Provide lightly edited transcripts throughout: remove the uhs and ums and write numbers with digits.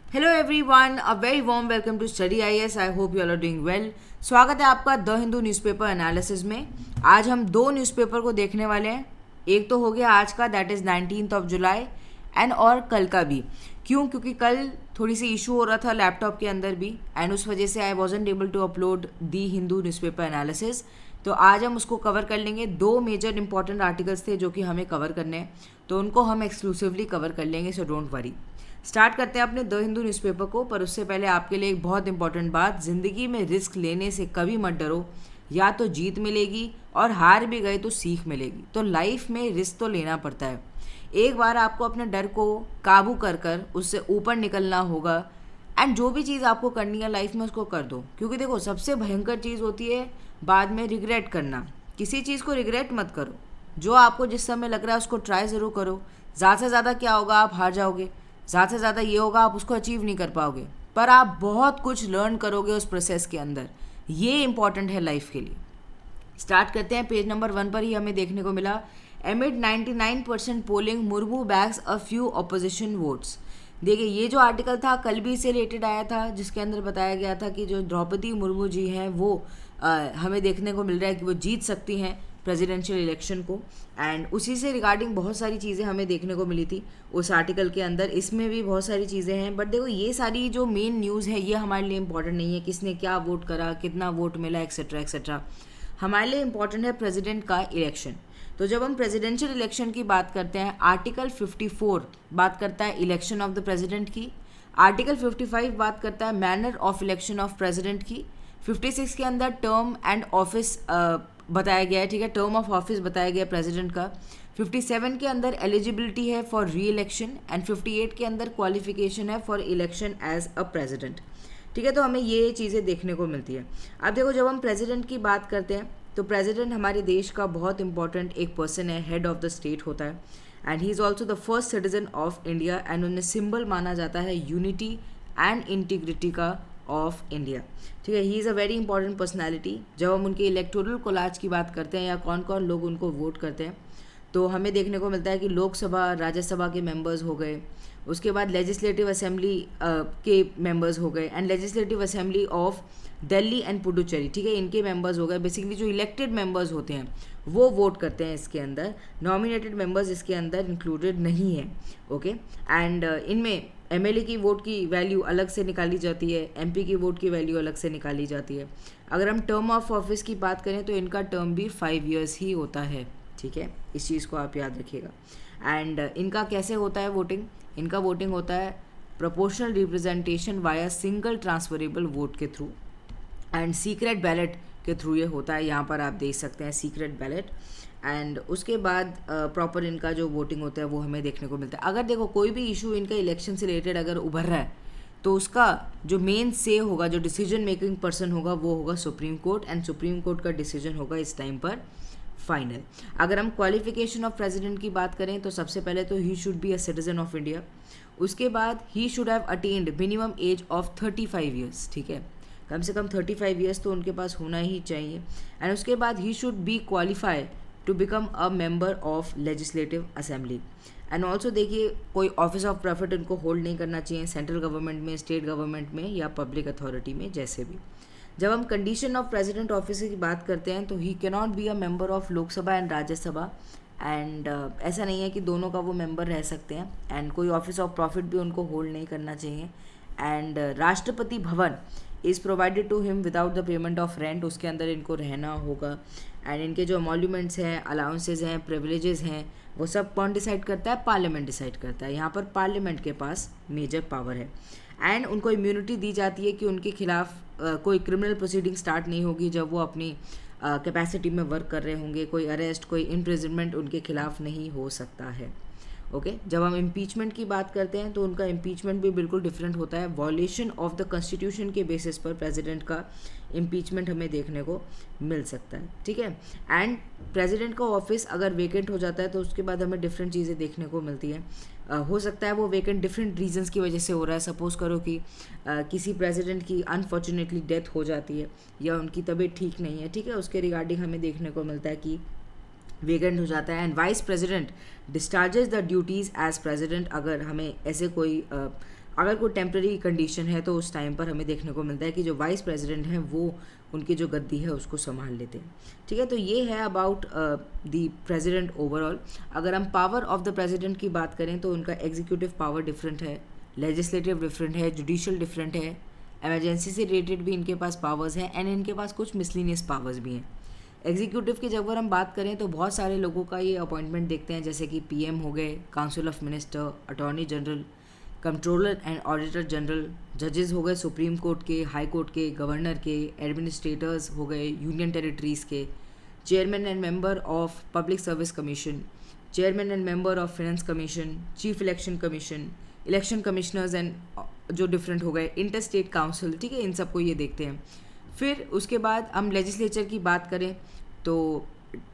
Hello everyone, a very warm welcome to Study IAS. I hope you all are doing well. स्वागत है आपका the Hindu newspaper analysis में। आज हम दो न्यूज़पेपर को देखने वाले हैं। एक तो हो गया आज का, that is 19th of July, and और कल का भी। क्योंकि कल थोड़ी सी इशू हो रहा था लैपटॉप के अंदर भी, एंड उस वजह से I wasn't able to upload the Hindu newspaper analysis. तो आज हम उसको कवर कर लेंगे। दो मेजर इंपॉर्टेंट आर्टिकल्स थे जो कि हमें कवर करने हैं, तो उनको हम एक्सक्लूसिवली कवर कर लेंगे, सो डोंट वरी। स्टार्ट करते हैं अपने द हिंदू न्यूज़पेपर को, पर उससे पहले आपके लिए एक बहुत इंपॉर्टेंट बात। ज़िंदगी में रिस्क लेने से कभी मत डरो। या तो जीत मिलेगी और हार भी गए तो सीख मिलेगी। तो लाइफ में रिस्क तो लेना पड़ता है। एक बार आपको अपने डर को काबू कर कर उससे ऊपर निकलना होगा, एंड जो भी चीज़ आपको करनी है लाइफ में उसको कर दो। क्योंकि देखो, सबसे भयंकर चीज़ होती है बाद में रिग्रेट करना। किसी चीज़ को रिग्रेट मत करो। जो आपको जिस समय लग रहा है उसको ट्राई ज़रूर करो। ज़्यादा से ज़्यादा क्या होगा, आप हार जाओगे। ज़्यादा से ज़्यादा ये होगा आप उसको अचीव नहीं कर पाओगे, पर आप बहुत कुछ लर्न करोगे उस प्रोसेस के अंदर। ये इंपॉर्टेंट है लाइफ के लिए। स्टार्ट करते हैं। पेज नंबर 1 पर ही हमें देखने को मिला, एमिड 99% polling Murmu bags a few opposition votes. देखिए, ये जो आर्टिकल था कल भी इससे रिलेटेड आया था, जिसके अंदर बताया गया था कि जो द्रौपदी मुर्मू जी हैं वो हमें देखने को मिल रहा है कि वो जीत सकती हैं प्रेसिडेंशियल इलेक्शन को। एंड उसी से रिगार्डिंग बहुत सारी चीज़ें हमें देखने को मिली थी उस आर्टिकल के अंदर। इसमें भी बहुत सारी चीज़ें हैं, बट देखो ये सारी जो मेन न्यूज़ है ये हमारे लिए इंपॉर्टेंट नहीं है, किसने क्या वोट करा, कितना वोट मिला, एक्सेट्रा एक्सेट्रा। हमारे लिए इंपॉर्टेंट है प्रेसिडेंट का इलेक्शन। तो जब हम प्रेसिडेंशियल इलेक्शन की बात करते हैं, आर्टिकल 54 बात करता है इलेक्शन ऑफ द प्रेसिडेंट की। आर्टिकल 55 बात करता है manner of election of president की। 56 के अंदर टर्म एंड ऑफिस बताया गया है, ठीक है, टर्म ऑफ ऑफिस बताया गया प्रेसिडेंट का। 57 के अंदर एलिजिबिलिटी है फॉर री इलेक्शन, एंड 58 के अंदर क्वालिफिकेशन है for election as a president. ठीक है, तो हमें ये चीज़ें देखने को मिलती है। अब देखो, जब हम प्रेसिडेंट की बात करते हैं तो प्रेसिडेंट हमारे देश का बहुत इंपॉर्टेंट एक पर्सन है, हेड ऑफ द स्टेट होता है, and he is also the first citizen of India, and उन्हें सिंबल माना जाता है यूनिटी एंड इंटीग्रिटी का ऑफ इंडिया। ठीक है, he is a very important personality. जब हम उनके इलेक्टोरल कोलाज की बात करते हैं या कौन कौन लोग उनको वोट करते हैं, तो हमें देखने को मिलता है कि लोकसभा राज्यसभा के मेंबर्स हो गए, उसके बाद लेजिस्लेटिव असेंबली के मेंबर्स हो गए, and legislative assembly of Delhi and Puducherry, ठीक है, इनके मेंबर्स हो गए। बेसिकली जो इलेक्टेड मेंबर्स होते हैं वो वोट करते हैं इसके अंदर। नॉमिनेटेड मेंबर्स इसके अंदर इंक्लूडेड नहीं है। ओके, एंड इनमें एमएलए की वोट की वैल्यू अलग से निकाली जाती है, एमपी की वोट की वैल्यू अलग से निकाली जाती है। अगर हम टर्म ऑफ ऑफिस की बात करें तो इनका टर्म भी 5 ईयर्स ही होता है। ठीक है, इस चीज़ को आप याद रखिएगा। एंड इनका कैसे होता है वोटिंग? इनका वोटिंग होता है proportional representation via single transferable vote के थ्रू, एंड सीक्रेट बैलेट के थ्रू ये होता है। यहाँ पर आप देख सकते हैं सीक्रेट बैलेट। एंड उसके बाद प्रॉपर इनका जो वोटिंग होता है वो हमें देखने को मिलता है। अगर देखो कोई भी इशू इनका इलेक्शन से रिलेटेड अगर उभर रहा है तो उसका जो मेन से होगा, जो डिसीजन मेकिंग पर्सन होगा, वो होगा supreme court, and supreme court का डिसीजन होगा इस टाइम पर फाइनल। अगर हम क्वालिफिकेशन ऑफ प्रेसिडेंट की बात करें तो सबसे पहले तो ही should be a citizen of India. उसके बाद he should have attend minimum age of 35 years. ठीक है, कम से कम 35 ईयर्स तो उनके पास होना ही चाहिए। एंड उसके बाद he should be qualify to become a member of legislative assembly. And also देखिए, कोई ऑफिस ऑफ प्रॉफिट उनको होल्ड नहीं करना चाहिए, सेंट्रल गवर्नमेंट में, स्टेट गवर्नमेंट में, या पब्लिक अथॉरिटी में, जैसे भी। जब हम कंडीशन ऑफ प्रेसिडेंट ऑफिस की बात करते हैं तो he can not be a member of Lok Sabha and Rajya Sabha. And ऐसा नहीं है कि दोनों का वो मेंबर रह सकते हैं, एंड कोई ऑफिस ऑफ प्रॉफिट भी उनको होल्ड नहीं करना चाहिए। And Rashtrapati Bhavan is provided to him without the payment of rent, उसके अंदर इनको रहना होगा। एंड इनके जो एमोल्यूमेंट्स हैं, अलाउंसेज हैं, प्रिविलेजेस हैं, वो सब कौन डिसाइड करता है? पार्लियामेंट डिसाइड करता है। यहाँ पर पार्लियामेंट के पास मेजर पावर है। एंड उनको इम्यूनिटी दी जाती है कि उनके खिलाफ कोई क्रिमिनल प्रोसीडिंग स्टार्ट नहीं होगी जब वो अपनी कैपेसिटी में वर्क कर रहे होंगे। कोई अरेस्ट, कोई इम्प्रिजनमेंट उनके खिलाफ नहीं हो सकता है। ओके, जब हम इम्पीचमेंट की बात करते हैं तो उनका इम्पीचमेंट भी बिल्कुल डिफरेंट होता है। वॉलेशन ऑफ द कॉन्स्टिट्यूशन के बेसिस पर प्रेसिडेंट का इम्पीचमेंट हमें देखने को मिल सकता है। ठीक है, एंड प्रेसिडेंट का ऑफिस अगर वेकेंट हो जाता है तो उसके बाद हमें डिफरेंट चीज़ें देखने को मिलती हैं। हो सकता है वो वेकेंट डिफरेंट रीजंस की वजह से हो रहा है। सपोज़ करो कि किसी प्रेसिडेंट की अनफॉर्चुनेटली डेथ हो जाती है या उनकी तबीयत ठीक नहीं है, ठीक है, उसके रिगार्डिंग हमें देखने को मिलता है कि वेकेंट हो जाता है। And vice president discharges the duties as president, अगर हमें ऐसे कोई अगर कोई टेम्प्रेरी कंडीशन है तो उस टाइम पर हमें देखने को मिलता है कि जो वाइस प्रेसिडेंट हैं वो उनकी जो गद्दी है उसको संभाल लेते हैं। ठीक है, तो ये है अबाउट द प्रेसिडेंट ओवरऑल। अगर हम पावर ऑफ द प्रेसिडेंट की बात करें तो उनका एग्जीक्यूटिव पावर डिफरेंट है, लेजिस्लेटिव डिफरेंट है, जुडिशियल डिफरेंट है, एमरजेंसी से रिलेटेड भी इनके पास पावर्स हैं एंड इनके पास कुछ मिसलिनियस पावर्स भी हैं। एग्जीक्यूटिव की जब अगर हम बात करें तो बहुत सारे लोगों का ये अपॉइंटमेंट देखते हैं, जैसे कि पीएम हो गए, council of minister, attorney general, controller and auditor general, जजेस हो गए सुप्रीम कोर्ट के, हाई कोर्ट के, गवर्नर के, एडमिनिस्ट्रेटर्स हो गए यूनियन टेरिटरीज़ के, chairman and member of public service commission, chairman and member of finance commission, chief election commission, election commissioners and जो डिफरेंट हो गए, इंटर स्टेट काउंसिल। ठीक है, इन सबको ये देखते हैं। फिर उसके बाद हम लेजिस्लेचर की बात करें तो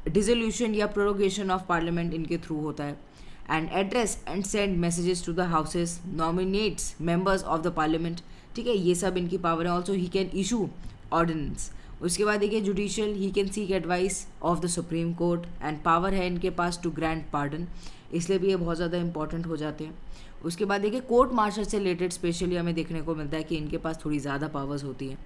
डिसोल्यूशन या प्रोरोगेशन ऑफ पार्लियामेंट इनके थ्रू होता है, and address and send messages to the houses, nominates members of the parliament. ठीक है, ये सब इनकी पावर है। Also he can issue ordinance. उसके बाद देखिए judicial, he can seek advice of the supreme court and power है इनके पास टू ग्रांट पार्डन, इसलिए भी ये बहुत ज़्यादा इंपॉर्टेंट हो जाते हैं। उसके बाद देखिए कोर्ट मार्शल से रिलेटेड स्पेशली हमें देखने को मिलता है कि इनके पास थोड़ी ज़्यादा पावर्स होती हैं।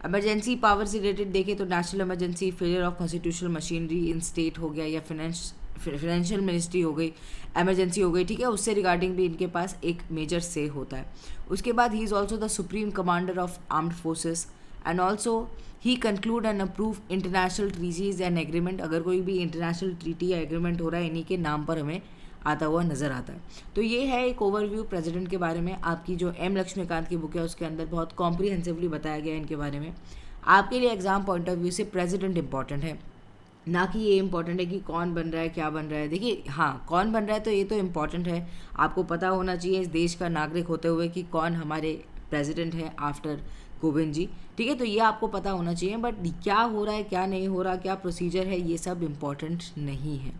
एमरजेंसी पावर से रिलेटेड देखें तो national emergency, failure of constitutional machinery in state हो गया, या फाइनेंशियल मिनिस्ट्री हो गई, एमरजेंसी हो गई। ठीक है, उससे रिगार्डिंग भी इनके पास एक मेजर से होता है। उसके बाद he is also the supreme commander of armed forces and also he conclude and approve international treaties and agreement. अगर कोई भी इंटरनेशनल ट्रीटी या एग्रीमेंट हो रहा है इन्हीं के नाम पर हमें आता हुआ नज़र आता है। तो ये है एक ओवरव्यू प्रेसिडेंट के बारे में। आपकी जो एम लक्ष्मीकांत की बुक है उसके अंदर बहुत कॉम्प्रिहेंसिवली बताया गया है इनके बारे में। आपके लिए एग्जाम पॉइंट ऑफ व्यू से प्रेसिडेंट इंपॉर्टेंट है, ना कि ये इंपॉर्टेंट है कि कौन बन रहा है, क्या बन रहा है। देखिए हाँ, कौन बन रहा है तो ये तो इम्पॉर्टेंट है, आपको पता होना चाहिए इस देश का नागरिक होते हुए कि कौन हमारे प्रेसिडेंट है आफ्टर कोविंद जी। ठीक है, तो ये आपको पता होना चाहिए, बट क्या हो रहा है, क्या नहीं हो रहा, क्या प्रोसीजर है, ये सब इम्पॉर्टेंट नहीं है।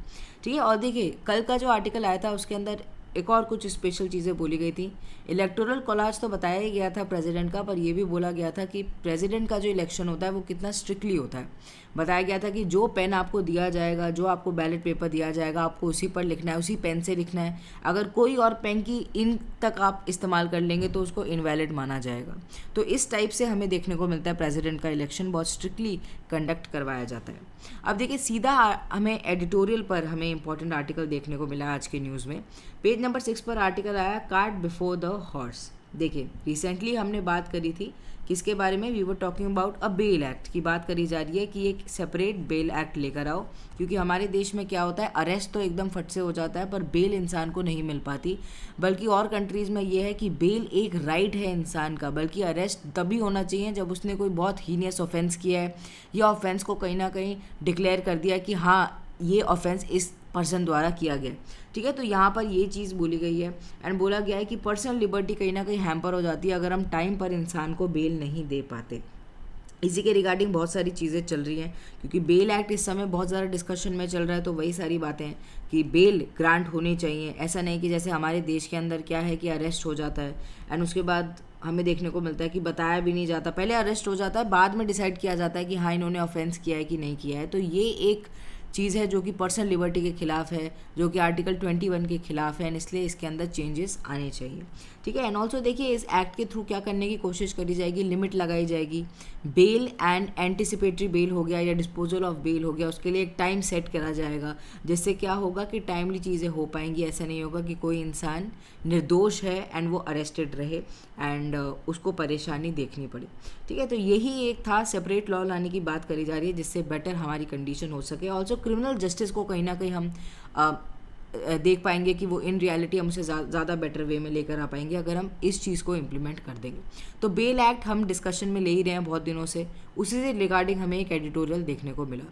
ठीक है, और देखिए कल का जो आर्टिकल आया था उसके अंदर एक और कुछ स्पेशल चीज़ें बोली गई थी। इलेक्टोरल कॉलेज तो बताया ही गया था प्रेसिडेंट का, पर यह भी बोला गया था कि प्रेसिडेंट का जो इलेक्शन होता है वो कितना स्ट्रिक्टली होता है। बताया गया था कि जो पेन आपको दिया जाएगा, जो आपको बैलेट पेपर दिया जाएगा, आपको उसी पर लिखना है, उसी पेन से लिखना है। अगर कोई और पेन की इंक तक आप इस्तेमाल कर लेंगे तो उसको इनवैलिड माना जाएगा। तो इस टाइप से हमें देखने को मिलता है प्रेसिडेंट का इलेक्शन बहुत स्ट्रिक्टली कंडक्ट करवाया जाता है। अब देखिए सीधा हमें एडिटोरियल पर हमें इंपॉर्टेंट आर्टिकल देखने को मिला आज के न्यूज़ में। पेज नंबर 6 पर आर्टिकल आया कार्ट बिफोर द हॉर्स। देखिए रिसेंटली हमने बात करी थी किसके बारे में, we were talking about a bail act की बात करी जा रही है कि एक सेपरेट बेल एक्ट लेकर आओ, क्योंकि हमारे देश में क्या होता है, अरेस्ट तो एकदम फट से हो जाता है पर बेल इंसान को नहीं मिल पाती। बल्कि और कंट्रीज़ में ये है कि बेल एक राइट है इंसान का, बल्कि अरेस्ट तभी होना चाहिए जब उसने कोई बहुत हीनियस ऑफेंस किया है या ऑफेंस को कहीं ना कहीं डिक्लेयर कर दिया कि हाँ ये ऑफेंस इस पर्सन द्वारा किया गया। ठीक है, तो यहाँ पर ये चीज़ बोली गई है एंड बोला गया है कि पर्सनल लिबर्टी कहीं ना कहीं हैम्पर हो जाती है अगर हम टाइम पर इंसान को बेल नहीं दे पाते। इसी के रिगार्डिंग बहुत सारी चीज़ें चल रही हैं, क्योंकि बेल एक्ट इस समय बहुत ज़्यादा डिस्कशन में चल रहा है। तो वही सारी बातें हैं कि बेल ग्रांट होनी चाहिए, ऐसा नहीं कि जैसे हमारे देश के अंदर क्या है कि अरेस्ट हो जाता है एंड उसके बाद हमें देखने को मिलता है कि बताया भी नहीं जाता, पहले अरेस्ट हो जाता है, बाद में डिसाइड किया जाता है कि हाँ इन्होंने ऑफेंस किया है कि नहीं किया है। तो ये एक चीज़ है जो कि पर्सनल लिबर्टी के खिलाफ है, जो कि आर्टिकल 21 के खिलाफ है एंड इसलिए इसके अंदर चेंजेस आने चाहिए। ठीक है, एंड ऑल्सो देखिए इस एक्ट के थ्रू क्या करने की कोशिश करी जाएगी, लिमिट लगाई जाएगी। बेल एंड एंटिसिपेटरी बेल हो गया या डिस्पोजल ऑफ बेल हो गया, उसके लिए एक टाइम सेट करा जाएगा, जिससे क्या होगा कि टाइमली चीज़ें हो पाएंगी। ऐसा नहीं होगा कि कोई इंसान निर्दोष है एंड वो अरेस्टेड रहे एंड उसको परेशानी देखनी पड़े। ठीक है, तो यही एक था सेपरेट लॉ लाने की बात करी जा रही है जिससे बेटर हमारी कंडीशन हो सके। ऑल्सो क्रिमिनल जस्टिस को कहीं ना कहीं हम देख पाएंगे कि वो इन रियलिटी हम उसे ज़्यादा बेटर वे में लेकर आ पाएंगे अगर हम इस चीज़ को इम्प्लीमेंट कर देंगे। तो बेल एक्ट हम डिस्कशन में ले ही रहे हैं बहुत दिनों से, उसी से रिगार्डिंग हमें एक एडिटोरियल देखने को मिला।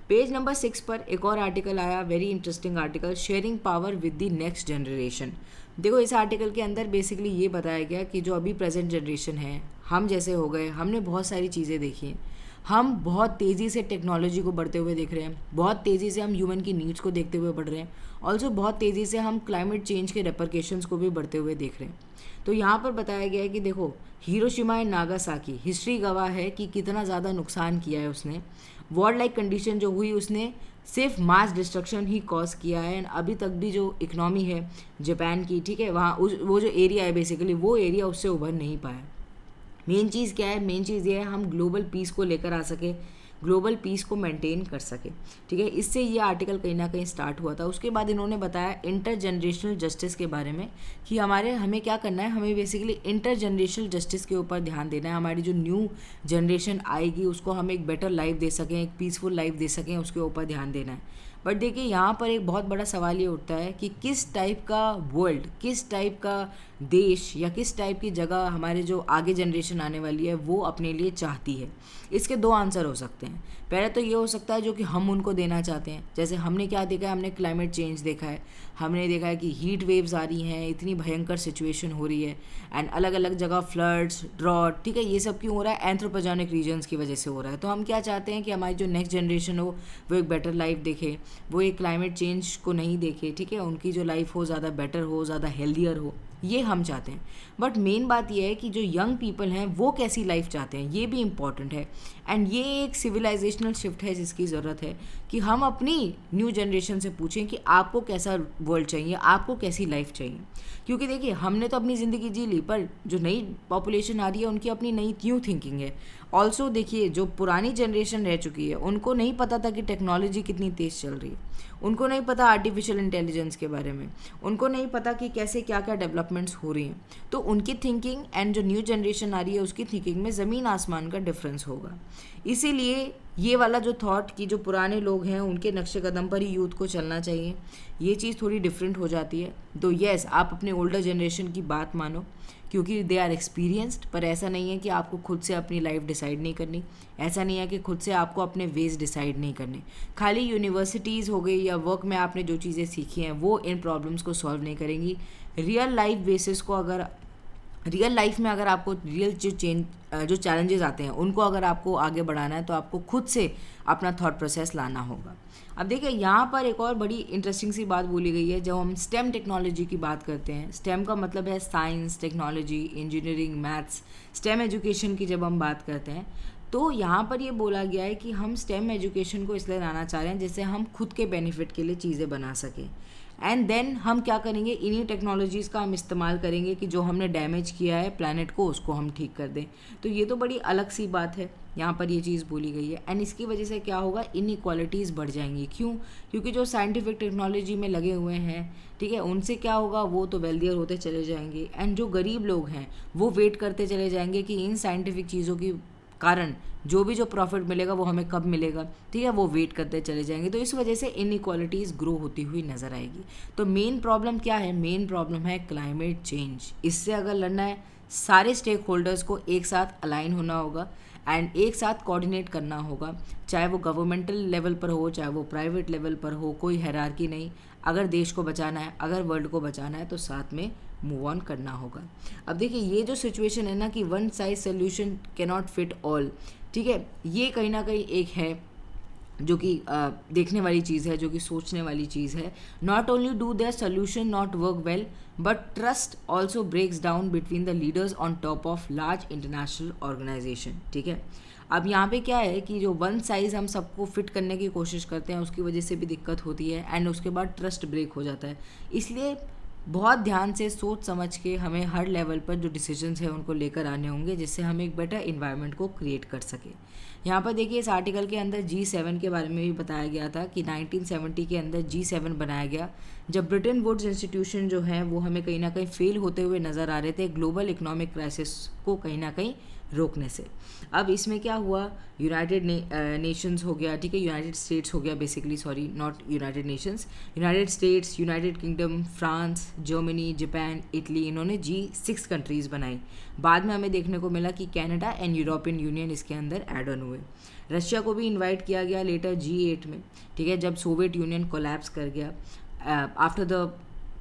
पेज नंबर 6 पर एक और आर्टिकल आया, very interesting article, sharing power with the next generation. देखो इस आर्टिकल के अंदर बेसिकली ये बताया गया कि जो अभी प्रेजेंट जनरेशन है, हम जैसे हो गए, हमने बहुत सारी चीज़ें देखी हैं, हम बहुत तेज़ी से टेक्नोलॉजी को बढ़ते हुए देख रहे हैं, बहुत तेज़ी से हम ह्यूमन की नीड्स को देखते हुए बढ़ रहे हैं, ऑल्सो बहुत तेज़ी से हम क्लाइमेट चेंज के रेपरकेशंस को भी बढ़ते हुए देख रहे हैं। तो यहाँ पर बताया गया है कि देखो हिरोशिमा एंड नागासाकी, हिस्ट्री गवाह है कि कितना ज़्यादा नुकसान किया है उसने। वॉर लाइक कंडीशन जो हुई उसने सिर्फ मास डिस्ट्रक्शन ही कॉज किया है। एंड अभी तक भी जो इकनॉमी है जापान की, ठीक है, वहाँ वो जो एरिया है बेसिकली, वो एरिया उससे उभर नहीं पाया। मेन चीज़ क्या है, मेन चीज़ ये है हम ग्लोबल पीस को लेकर आ सके, ग्लोबल पीस को मेंटेन कर सके, ठीक है। इससे ये आर्टिकल कहीं ना कहीं स्टार्ट हुआ था। उसके बाद इन्होंने बताया इंटर जनरेशनल जस्टिस के बारे में कि हमें क्या करना है, हमें बेसिकली इंटर जनरेशनल जस्टिस के ऊपर ध्यान देना है। हमारी जो न्यू जनरेशन आएगी उसको हम एक बेटर लाइफ दे सकें, एक पीसफुल लाइफ दे सकें, उसके ऊपर ध्यान देना है। बट देखिए यहाँ पर एक बहुत बड़ा सवाल ये उठता है कि किस टाइप का वर्ल्ड, किस टाइप का देश या किस टाइप की जगह हमारे जो आगे जनरेशन आने वाली है वो अपने लिए चाहती है। इसके दो आंसर हो सकते हैं। पहले तो ये हो सकता है जो कि हम उनको देना चाहते हैं, जैसे हमने क्या देखा है, हमने क्लाइमेट चेंज देखा है, हमने देखा है कि हीट वेव्स आ रही हैं, इतनी भयंकर सिचुएशन हो रही है, एंड अलग अलग जगह फ्लड्स, ड्रॉट, ठीक है, ये सब क्यों हो रहा है, एंथ्रोपोजेनिक रीजन्स की वजह से हो रहा है। तो हम क्या चाहते हैं कि हमारी जो नेक्स्ट जनरेशन हो वो एक बेटर लाइफ देखे, वो एक क्लाइमेट चेंज को नहीं देखे, ठीक है, उनकी जो लाइफ हो ज़्यादा बेटर हो, ज़्यादा हेल्दियर हो, ये हम चाहते हैं। बट मेन बात ये है कि जो यंग पीपल हैं वो कैसी लाइफ चाहते हैं, ये भी इम्पॉर्टेंट है। एंड ये एक सिविलाइजेशनल शिफ्ट है जिसकी ज़रूरत है कि हम अपनी न्यू जनरेशन से पूछें कि आपको कैसा वर्ल्ड चाहिए, आपको कैसी लाइफ चाहिए। क्योंकि देखिए हमने तो अपनी ज़िंदगी जी ली, पर जो नई पॉपुलेशन आ रही है उनकी अपनी नई न्यू थिंकिंग है। ऑल्सो देखिए जो पुरानी जनरेशन रह चुकी है उनको नहीं पता था कि टेक्नोलॉजी कितनी तेज़ चल रही है, उनको नहीं पता आर्टिफिशियल इंटेलिजेंस के बारे में, उनको नहीं पता कि कैसे क्या क्या डेवलपमेंट्स हो रही हैं। तो उनकी थिंकिंग एंड जो न्यू जनरेशन आ रही है उसकी थिंकिंग में ज़मीन आसमान का डिफरेंस होगा। इसीलिए ये वाला जो थॉट कि जो पुराने लोग हैं उनके नक्शे कदम पर ही यूथ को चलना चाहिए, ये चीज़ थोड़ी डिफरेंट हो जाती है। तो येस, आप अपने ओल्डर जनरेशन की बात मानो क्योंकि दे आर एक्सपीरियंस्ड, पर ऐसा नहीं है कि आपको खुद से अपनी लाइफ डिसाइड नहीं करनी, ऐसा नहीं है कि खुद से आपको अपने वेज डिसाइड नहीं करने। खाली यूनिवर्सिटीज़ हो गई या वर्क में आपने जो चीज़ें सीखी हैं वो इन प्रॉब्लम्स को सॉल्व नहीं करेंगी। रियल लाइफ बेसिस को अगर रियल लाइफ में अगर आपको रियल जो चैलेंजेस आते हैं उनको अगर आपको आगे बढ़ाना है तो आपको खुद से अपना थॉट प्रोसेस लाना होगा। अब देखिए यहाँ पर एक और बड़ी इंटरेस्टिंग सी बात बोली गई है। जब हम स्टेम टेक्नोलॉजी की बात करते हैं, स्टेम का मतलब है science, technology, engineering, maths, stem education की जब हम बात करते हैं तो यहाँ पर ये बोला गया है कि हम स्टेम एजुकेशन को इसलिए लाना चाह रहे हैं जिससे हम खुद के बेनिफिट के लिए चीज़ें बना सकें। एंड देन हम क्या करेंगे, इन्हीं टेक्नोलॉजीज़ का हम इस्तेमाल करेंगे कि जो हमने डैमेज किया है प्लैनेट को उसको हम ठीक कर दें। तो ये तो बड़ी अलग सी बात है, यहाँ पर ये चीज़ बोली गई है। एंड इसकी वजह से क्या होगा, इनइक्वालिटीज़ बढ़ जाएंगी। क्यों? क्योंकि जो साइंटिफिक टेक्नोलॉजी में लगे हुए हैं, ठीक है, उनसे क्या होगा, वो तो वेल्दियर होते चले जाएंगे। एंड जो गरीब लोग हैं वो वेट करते चले जाएंगे कि इन साइंटिफिक चीज़ों की कारण जो प्रॉफिट मिलेगा वो हमें कब मिलेगा, ठीक है, वो वेट करते चले जाएंगे। तो इस वजह से इनइक्वालिटीज़ ग्रो होती हुई नज़र आएगी। तो मेन प्रॉब्लम क्या है, मेन प्रॉब्लम है क्लाइमेट चेंज। इससे अगर लड़ना है सारे स्टेक होल्डर्स को एक साथ अलाइन होना होगा एंड एक साथ कोऑर्डिनेट करना होगा, चाहे वो गवर्नमेंटल लेवल पर हो, चाहे वो प्राइवेट लेवल पर हो, कोई हायरार्की नहीं। अगर देश को बचाना है, अगर वर्ल्ड को बचाना है तो साथ में मूव ऑन करना होगा। अब देखिए ये जो सिचुएशन है ना कि one size solution can not fit all, ठीक है, ये कहीं ना कहीं एक है जो कि देखने वाली चीज़ है, जो कि सोचने वाली चीज़ है। Not only do their solution not work well but trust also breaks down between the leaders on top of large international organization, ठीक है। अब यहाँ पे क्या है कि जो वन साइज़ हम सबको फिट करने की कोशिश करते हैं उसकी वजह से भी दिक्कत होती है एंड उसके बाद ट्रस्ट ब्रेक हो जाता है। इसलिए बहुत ध्यान से सोच समझ के हमें हर लेवल पर जो डिसीजंस हैं उनको लेकर आने होंगे जिससे हम एक बेटर इन्वायरमेंट को क्रिएट कर सकें। यहाँ पर देखिए इस आर्टिकल के अंदर G7 के बारे में भी बताया गया था कि 1970 के अंदर G7 बनाया गया जब ब्रिटेन वुड्स इंस्टीट्यूशन जो हैं वो हमें कहीं ना कहीं फेल होते हुए नज़र आ रहे थे ग्लोबल इकोनॉमिक क्राइसिस को कहीं ना कहीं रोकने से। अब इसमें क्या हुआ, यूनाइटेड नेशंस हो गया, ठीक है, यूनाइटेड स्टेट्स हो गया basically, sorry not United Nations, United states, United kingdom, France, Germany, Japan, Italy, इन्होंने G6 कंट्रीज़ बनाई। बाद में हमें देखने को मिला कि कनाडा एंड यूरोपियन यूनियन इसके अंदर ऐड ऑन हुए। रशिया को भी इन्वाइट किया गया लेटर G8 में, ठीक है, जब सोवियत यूनियन कोलैप्स कर गया आफ्टर द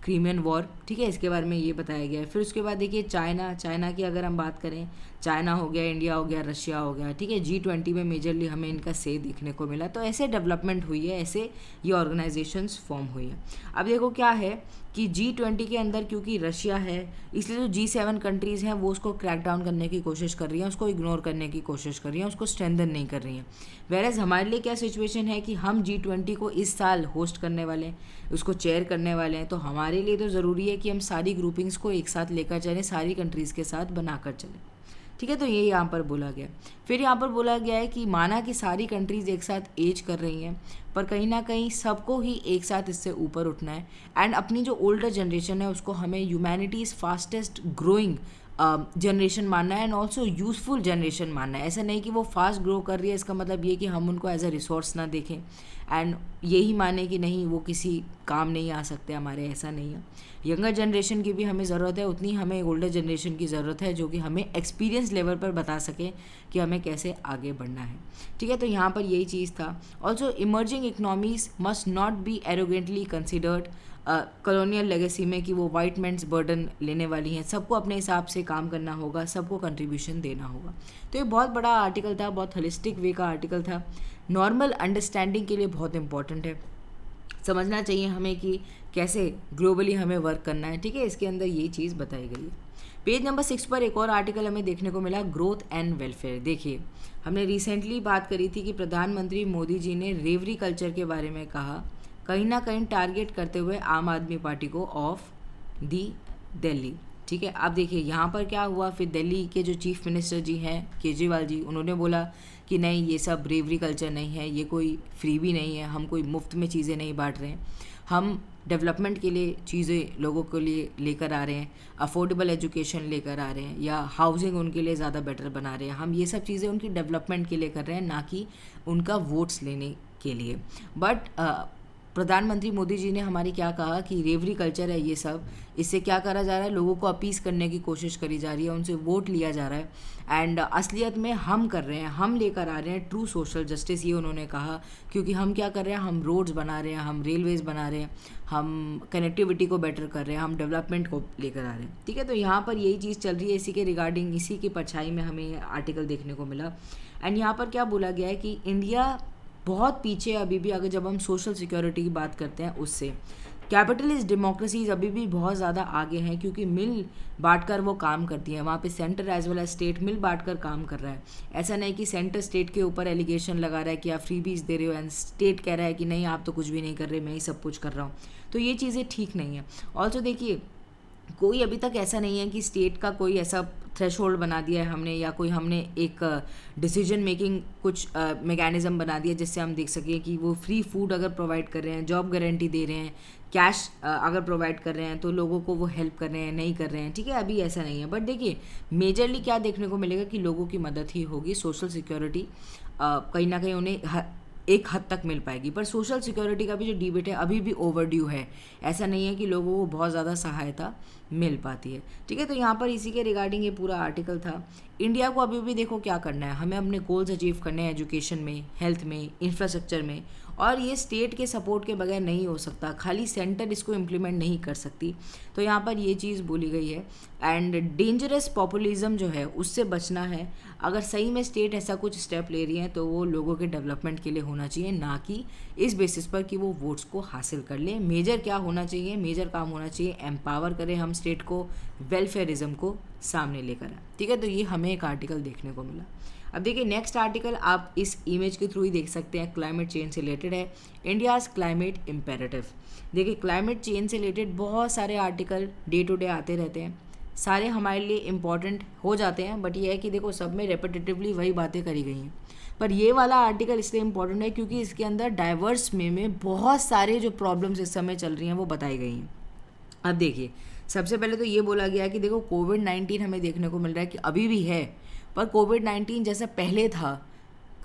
क्रीमियन वॉर, ठीक है, इसके बारे में ये बताया गया है। फिर उसके बाद देखिए चाइना की अगर हम बात करें, चाइना हो गया, इंडिया हो गया, रशिया हो गया, ठीक है, G20 में मेजरली हमें इनका से देखने को मिला। तो ऐसे डेवलपमेंट हुई है, ऐसे ये ऑर्गेनाइजेशंस फॉर्म हुई है। अब देखो क्या है कि G20 के अंदर क्योंकि रशिया है, इसलिए जो G7 कंट्रीज़ हैं वो उसको क्रैक डाउन करने की कोशिश कर रही हैं, उसको इग्नोर करने की कोशिश कर रही हैं, उसको स्ट्रेंथन नहीं कर रही हैं। वेरएज हमारे लिए क्या सिचुएशन है कि हम G20 को इस साल होस्ट करने वाले हैं, उसको चेयर करने वाले हैं। तो हमारे लिए तो ज़रूरी है कि हम सारी ग्रुपिंग्स को एक साथ लेकर चलें, सारी कंट्रीज़ के साथ बनाकर चलें, ठीक है। तो ये यहाँ पर बोला गया। फिर यहाँ पर बोला गया है कि माना कि सारी कंट्रीज़ एक साथ एज कर रही हैं, पर कहीं ना कहीं सबको ही एक साथ इससे ऊपर उठना है। एंड अपनी जो ओल्डर जनरेशन है उसको हमें ह्यूमैनिटीज़ फास्टेस्ट ग्रोइंग जनरेशन मानना है एंड ऑल्सो यूज़फुल जनरेशन मानना है। ऐसा नहीं कि वो फास्ट ग्रो कर रही है इसका मतलब ये कि हम उनको एज अ रिसोर्स ना देखें एंड यही माने कि नहीं वो किसी काम नहीं आ सकते हमारे, ऐसा नहीं है। यंगर जनरेशन की भी हमें ज़रूरत है, उतनी हमें ओल्डर जनरेशन की ज़रूरत है जो कि हमें एक्सपीरियंस लेवल पर बता सके कि हमें कैसे आगे बढ़ना है, ठीक है। तो यहाँ पर यही चीज़ था। Also emerging economies must not be arrogantly considered colonial legacy में कि वो वाइट मैन्स बर्डन लेने वाली हैं। सबको अपने हिसाब से काम करना होगा, सबको कंट्रीब्यूशन देना होगा। तो ये बहुत बड़ा आर्टिकल था, बहुत होलिस्टिक वे का आर्टिकल था, नॉर्मल अंडरस्टैंडिंग के लिए बहुत इंपॉर्टेंट है। समझना चाहिए हमें कि कैसे ग्लोबली हमें वर्क करना है, ठीक है। इसके अंदर ये चीज़ बताई गई है। पेज नंबर 6 पर एक और आर्टिकल हमें देखने को मिला, ग्रोथ एंड वेलफेयर। देखिए हमने रिसेंटली बात करी थी कि प्रधानमंत्री मोदी जी ने रेवरी कल्चर के बारे में कहा, कहीं ना कहीं टारगेट करते हुए आम आदमी पार्टी को ऑफ दी दिल्ली, ठीक है। अब देखिए यहाँ पर क्या हुआ, फिर दिल्ली के जो चीफ मिनिस्टर जी हैं केजरीवाल जी, उन्होंने बोला कि नहीं ये सब रेवरी कल्चर नहीं है, ये कोई फ्री भी नहीं है, हम कोई मुफ्त में चीज़ें नहीं बांट रहे हैं, हम डेवलपमेंट के लिए चीज़ें लोगों के लिए लेकर आ रहे हैं, अफोर्डेबल एजुकेशन लेकर आ रहे हैं या हाउसिंग उनके लिए ज़्यादा बेटर बना रहे हैं। हम ये सब चीज़ें उनकी डेवलपमेंट के लिए कर रहे हैं, ना कि उनका वोट्स लेने के लिए। बट प्रधानमंत्री मोदी जी ने हमारी क्या कहा कि रेवरी कल्चर है ये सब, इससे क्या करा जा रहा है, लोगों को अपीस करने की कोशिश करी जा रही है, उनसे वोट लिया जा रहा है एंड असलियत में हम कर रहे हैं, हम लेकर आ रहे हैं ट्रू सोशल जस्टिस, ये उन्होंने कहा। क्योंकि हम क्या कर रहे हैं, हम रोड्स बना रहे हैं, हम रेलवेज़ बना रहे हैं, हम कनेक्टिविटी को बेटर कर रहे हैं, हम डेवलपमेंट को लेकर आ रहे हैं, ठीक है। तो यहाँ पर यही चीज़ चल रही है, इसी के रिगार्डिंग, इसी की परछाई में हमें आर्टिकल देखने को मिला। एंड यहाँ पर क्या बोला गया है कि इंडिया बहुत पीछे अभी भी, अगर जब हम सोशल सिक्योरिटी की बात करते हैं उससे, कैपिटलिस्ट डेमोक्रेसीज अभी भी बहुत ज़्यादा आगे हैं क्योंकि मिल बांटकर वो काम करती हैं। वहाँ पे centre as well as state मिल बांटकर काम कर रहा है। ऐसा नहीं कि सेंटर स्टेट के ऊपर एलिगेशन लगा रहा है कि आप फ्रीबीज दे रहे हो एंड स्टेट कह रहा है कि नहीं आप तो कुछ भी नहीं कर रहे, मैं ही सब कुछ कर रहा हूँ। तो ये चीज़ें ठीक नहीं है। ऑल्सो देखिए कोई अभी तक ऐसा नहीं है कि स्टेट का कोई ऐसा थ्रेशोल्ड बना दिया है हमने, या कोई हमने एक डिसीजन मेकिंग कुछ मैकेनिज़्म बना दिया जिससे हम देख सकें कि वो फ्री फूड अगर प्रोवाइड कर रहे हैं, जॉब गारंटी दे रहे हैं, कैश अगर प्रोवाइड कर रहे हैं तो लोगों को वो हेल्प कर रहे हैं, नहीं कर रहे हैं, ठीक है। अभी ऐसा नहीं है। बट देखिए मेजरली क्या देखने को मिलेगा कि लोगों की मदद ही होगी, सोशल सिक्योरिटी कहीं ना कहीं उन्हें एक हद तक मिल पाएगी। पर सोशल सिक्योरिटी का भी जो डिबेट है अभी भी ओवरड्यू है, ऐसा नहीं है कि लोगों को बहुत ज़्यादा सहायता मिल पाती है, ठीक है। तो यहाँ पर इसी के रिगार्डिंग ये पूरा आर्टिकल था। इंडिया को अभी भी देखो क्या करना है, हमें अपने गोल्स अचीव करने हैं एजुकेशन में, हेल्थ में, इंफ्रास्ट्रक्चर में, और ये स्टेट के सपोर्ट के बगैर नहीं हो सकता, खाली सेंटर इसको इम्प्लीमेंट नहीं कर सकती। तो यहाँ पर ये चीज़ बोली गई है। एंड डेंजरस पॉपुलिज्म जो है उससे बचना है। अगर सही में स्टेट ऐसा कुछ स्टेप ले रही है तो वो लोगों के डेवलपमेंट के लिए होना चाहिए, ना कि इस बेसिस पर कि वो वोट्स को हासिल कर लें। मेजर क्या होना चाहिए, मेजर काम होना चाहिए एम्पावर करें हम स्टेट को, वेलफेयरिज्म को सामने लेकर आए, ठीक है। तो ये हमें एक आर्टिकल देखने को मिला। अब देखिए नेक्स्ट आर्टिकल आप इस इमेज के थ्रू ही देख सकते हैं, क्लाइमेट चेंज से रिलेटेड है, इंडियाज़ क्लाइमेट इम्पेरेटिव। देखिए क्लाइमेट चेंज से रिलेटेड बहुत सारे आर्टिकल डे टू डे आते रहते हैं, सारे हमारे लिए इम्पॉर्टेंट हो जाते हैं, बट ये है कि देखो सब में रेपिटेटिवली वही बातें करी गई हैं। पर ये वाला आर्टिकल इसलिए इम्पॉर्टेंट है क्योंकि इसके अंदर डाइवर्स में बहुत सारे जो प्रॉब्लम्स इस समय चल रही हैं वो बताई गई हैं। अब देखिए सबसे पहले तो ये बोला गया कि देखो कोविड-19 हमें देखने को मिल रहा है कि अभी भी है, पर कोविड-19 जैसा पहले था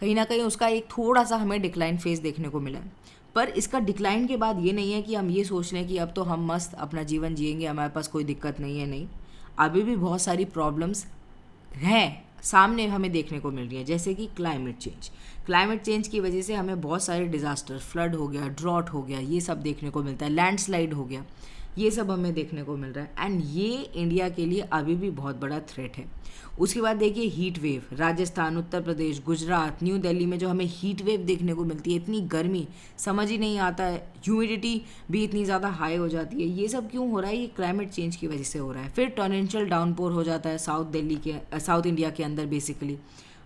कहीं ना कहीं उसका एक थोड़ा सा हमें डिक्लाइन फेज देखने को मिला है। पर इसका डिक्लाइन के बाद ये नहीं है कि हम ये सोच लें कि अब तो हम मस्त अपना जीवन जिएंगे, हमारे पास कोई दिक्कत नहीं है, नहीं, अभी भी बहुत सारी प्रॉब्लम्स हैं सामने हमें देखने को मिल रही है। जैसे कि क्लाइमेट चेंज की वजह से हमें बहुत सारे डिज़ास्टर, फ्लड हो गया, ड्रॉट हो गया, ये सब देखने को मिलता है, लैंडस्लाइड हो गया, ये सब हमें देखने को मिल रहा है एंड ये इंडिया के लिए अभी भी बहुत बड़ा थ्रेट है। उसके बाद देखिए heat wave, Rajasthan, Uttar Pradesh, Gujarat, new Delhi में जो हमें हीट वेव देखने को मिलती है, इतनी गर्मी समझ ही नहीं आता है, ह्यूमिडिटी भी इतनी ज़्यादा हाई हो जाती है। ये सब क्यों हो रहा है? ये क्लाइमेट चेंज की वजह से हो रहा है। फिर टॉरेंशियल डाउनपोर हो जाता है साउथ इंडिया के अंदर बेसिकली,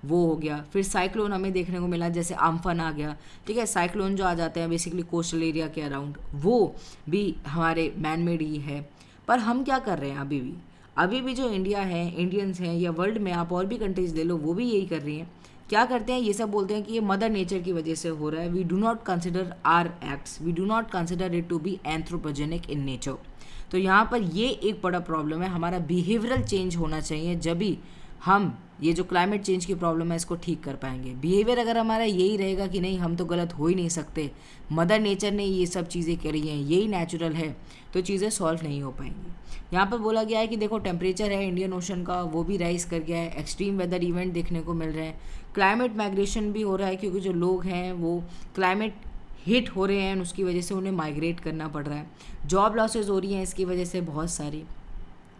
वो हो गया। फिर साइक्लोन हमें देखने को मिला, जैसे आम्फन आ गया, ठीक है। साइक्लोन जो आ जाते हैं बेसिकली कोस्टल एरिया के अराउंड, वो भी हमारे मैन मेड ही है। पर हम क्या कर रहे हैं अभी भी जो इंडिया है, इंडियंस हैं, या वर्ल्ड में आप और भी कंट्रीज ले लो, वो भी यही कर रही हैं। क्या करते हैं? ये सब बोलते हैं कि ये मदर नेचर की वजह से हो रहा है। We do not consider our acts, we do not consider it to be anthropogenic in nature. तो यहाँ पर ये एक बड़ा प्रॉब्लम है। हमारा बिहेवियरल चेंज होना चाहिए, जब भी हम ये जो क्लाइमेट चेंज की प्रॉब्लम है इसको ठीक कर पाएंगे। बिहेवियर अगर हमारा यही रहेगा कि नहीं हम तो गलत हो ही नहीं सकते, मदर नेचर ने ये सब चीज़ें करी हैं, यही नेचुरल है, तो चीज़ें सॉल्व नहीं हो पाएंगी। यहाँ पर बोला गया है कि देखो टेम्परेचर है इंडियन ओशन का, वो भी राइज कर गया है, एक्सट्रीम वेदर इवेंट देखने को मिल रहे हैं, क्लाइमेट माइग्रेशन भी हो रहा है, क्योंकि जो लोग हैं वो क्लाइमेट हिट हो रहे हैं, उसकी वजह से उन्हें माइग्रेट करना पड़ रहा है, जॉब लॉसेज हो रही हैं इसकी वजह से बहुत सारी।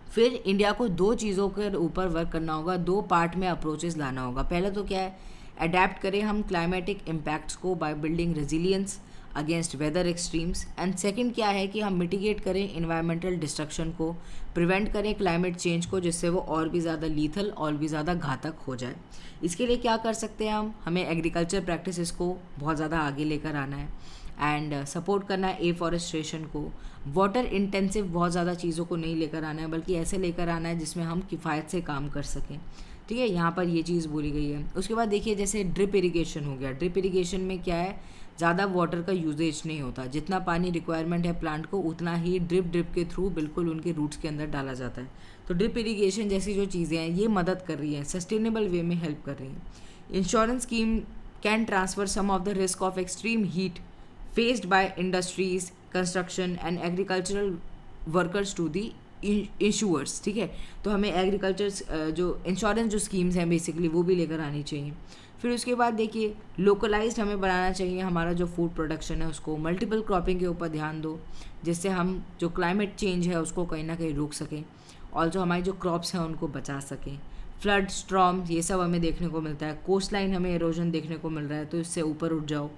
फिर इंडिया को दो चीज़ों के ऊपर वर्क करना होगा, दो पार्ट में अप्रोचेस लाना होगा। पहले तो क्या है, अडेप्ट करें हम क्लाइमेटिक इम्पैक्ट्स को by building resilience against weather extremes, and second क्या है कि हम मिटिगेट करें इन्वायरमेंटल डिस्ट्रक्शन को, प्रिवेंट करें क्लाइमेट चेंज को, जिससे वो और भी ज़्यादा लीथल और भी ज़्यादा घातक हो जाए। इसके लिए क्या कर सकते हैं हमें एग्रीकल्चर प्रैक्टिसेस को बहुत ज़्यादा आगे लेकर आना है एंड सपोर्ट करना है एफॉरेस्ट्रेशन को। वाटर इंटेंसिव बहुत ज़्यादा चीज़ों को नहीं लेकर आना है, बल्कि ऐसे लेकर आना है जिसमें हम किफ़ायत से काम कर सकें, ठीक है। यहाँ पर ये चीज़ बोली गई है। उसके बाद देखिए जैसे ड्रिप इरिगेशन हो गया, ड्रिप इरिगेशन में क्या है, ज़्यादा वाटर का यूजेज नहीं होता, जितना पानी रिक्वायरमेंट है प्लांट को उतना ही ड्रिप के थ्रू बिल्कुल उनके रूट्स के अंदर डाला जाता है। तो ड्रिप इरिगेशन जैसी जो चीज़ें हैं ये मदद कर रही हैं, सस्टेनेबल वे में हेल्प कर रही हैं। Insurance scheme can transfer some of the risk of extreme heat faced by industries, construction and agricultural workers to the insurers, ठीक है। तो हमें एग्रीकल्चर जो इंश्योरेंस जो स्कीम्स हैं बेसिकली वो भी लेकर आनी चाहिए। फिर उसके बाद देखिए लोकलाइज्ड हमें बनाना चाहिए हमारा जो फूड प्रोडक्शन है उसको, मल्टीपल क्रॉपिंग के ऊपर ध्यान दो, जिससे हम जो क्लाइमेट चेंज है उसको कहीं ना कहीं रोक सकें और जो हमारी जो क्रॉप्स हैं उनको बचा सकें। फ्लड, स्टॉर्म, ये सब हमें देखने को मिलता है। कोस्ट लाइन हमें एरोजन देखने को मिल रहा है, तो इससे ऊपर उठ जाओ,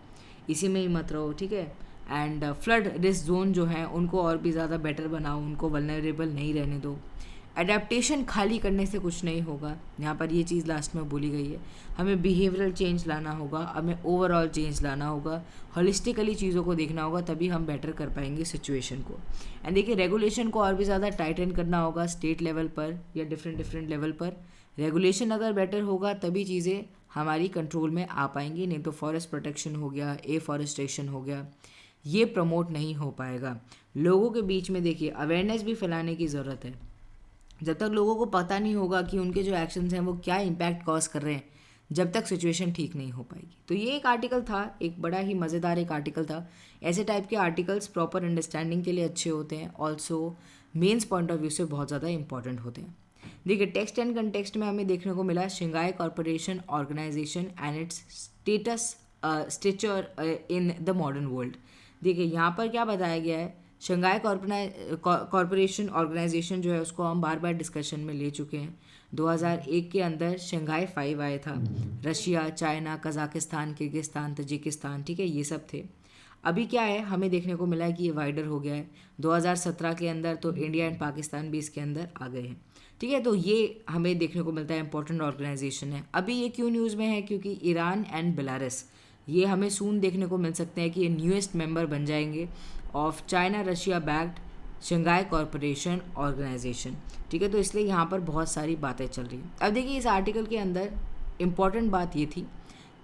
इसी में ही मत रहो, ठीक है। एंड फ्लड रिस्क जोन जो है उनको और भी ज़्यादा बेटर बनाओ, उनको वल्नरेबल नहीं रहने दो। एडेप्टेशन खाली करने से कुछ नहीं होगा, यहाँ पर ये चीज़ लास्ट में बोली गई है। हमें बिहेवियरल चेंज लाना होगा, हमें ओवरऑल चेंज लाना होगा, होलिस्टिकली चीज़ों को देखना होगा, तभी हम बेटर कर पाएंगे सिचुएशन को। एंड देखिए रेगुलेशन को और भी ज़्यादा टाइटन करना होगा स्टेट लेवल पर या डिफरेंट लेवल पर। रेगुलेशन अगर बेटर होगा तभी चीज़ें हमारी कंट्रोल में आ पाएंगी, नहीं तो फॉरेस्ट प्रोटेक्शन हो गया, एफॉरेस्ट्रेशन हो गया, ये प्रमोट नहीं हो पाएगा। लोगों के बीच में देखिए अवेयरनेस भी फैलाने की ज़रूरत है। जब तक लोगों को पता नहीं होगा कि उनके जो एक्शंस हैं वो क्या इम्पैक्ट कॉज कर रहे हैं, जब तक सिचुएशन ठीक नहीं हो पाएगी। तो ये एक आर्टिकल था, एक बड़ा ही मज़ेदार एक आर्टिकल था। ऐसे टाइप के आर्टिकल्स प्रॉपर अंडरस्टैंडिंग के लिए अच्छे होते हैं, also mains point of view से बहुत ज़्यादा इंपॉर्टेंट होते हैं। देखिए टेक्स्ट एंड कंटेक्स्ट में हमें देखने को मिला Shanghai corporation organization and its stature in the modern world. देखिए यहाँ पर क्या बताया गया है, शंघाई कॉरपोरेशन ऑर्गेनाइजेशन जो है उसको हम बार बार डिस्कशन में ले चुके हैं। 2001 के अंदर शंघाई 5 आया था, Russia, China, Kazakhstan, Kyrgyzstan, Tajikistan, ठीक है, ये सब थे। अभी क्या है हमें देखने को मिला है कि ये वाइडर हो गया है। 2017 के अंदर तो इंडिया एंड पाकिस्तान भी इसके अंदर आ गए हैं, ठीक है। तो ये हमें देखने को मिलता है इंपॉर्टेंट ऑर्गेनाइजेशन है। अभी ये क्यों न्यूज़ में है, क्योंकि ईरान एंड बेलारस ये हमें सून देखने को मिल सकते हैं कि ये न्यूएस्ट मेंबर बन जाएंगे of China Russia backed Shanghai corporation organization, ठीक है। तो इसलिए यहाँ पर बहुत सारी बातें चल रही हैं। अब देखिए इस आर्टिकल के अंदर इम्पॉर्टेंट बात ये थी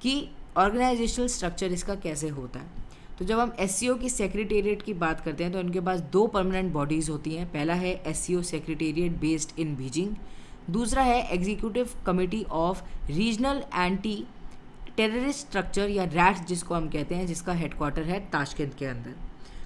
कि ऑर्गेनाइजेशनल स्ट्रक्चर इसका कैसे होता है। तो जब हम एससीओ की सेक्रेटेरिएट की बात करते हैं तो इनके पास दो परमानेंट बॉडीज़ होती हैं। पहला है SCO secretariat based in Beijing, दूसरा है executive committee of regional anti terrorist structure या रैट्स जिसको हम कहते हैं, जिसका हेडक्वार्टर है ताशकंद के अंदर।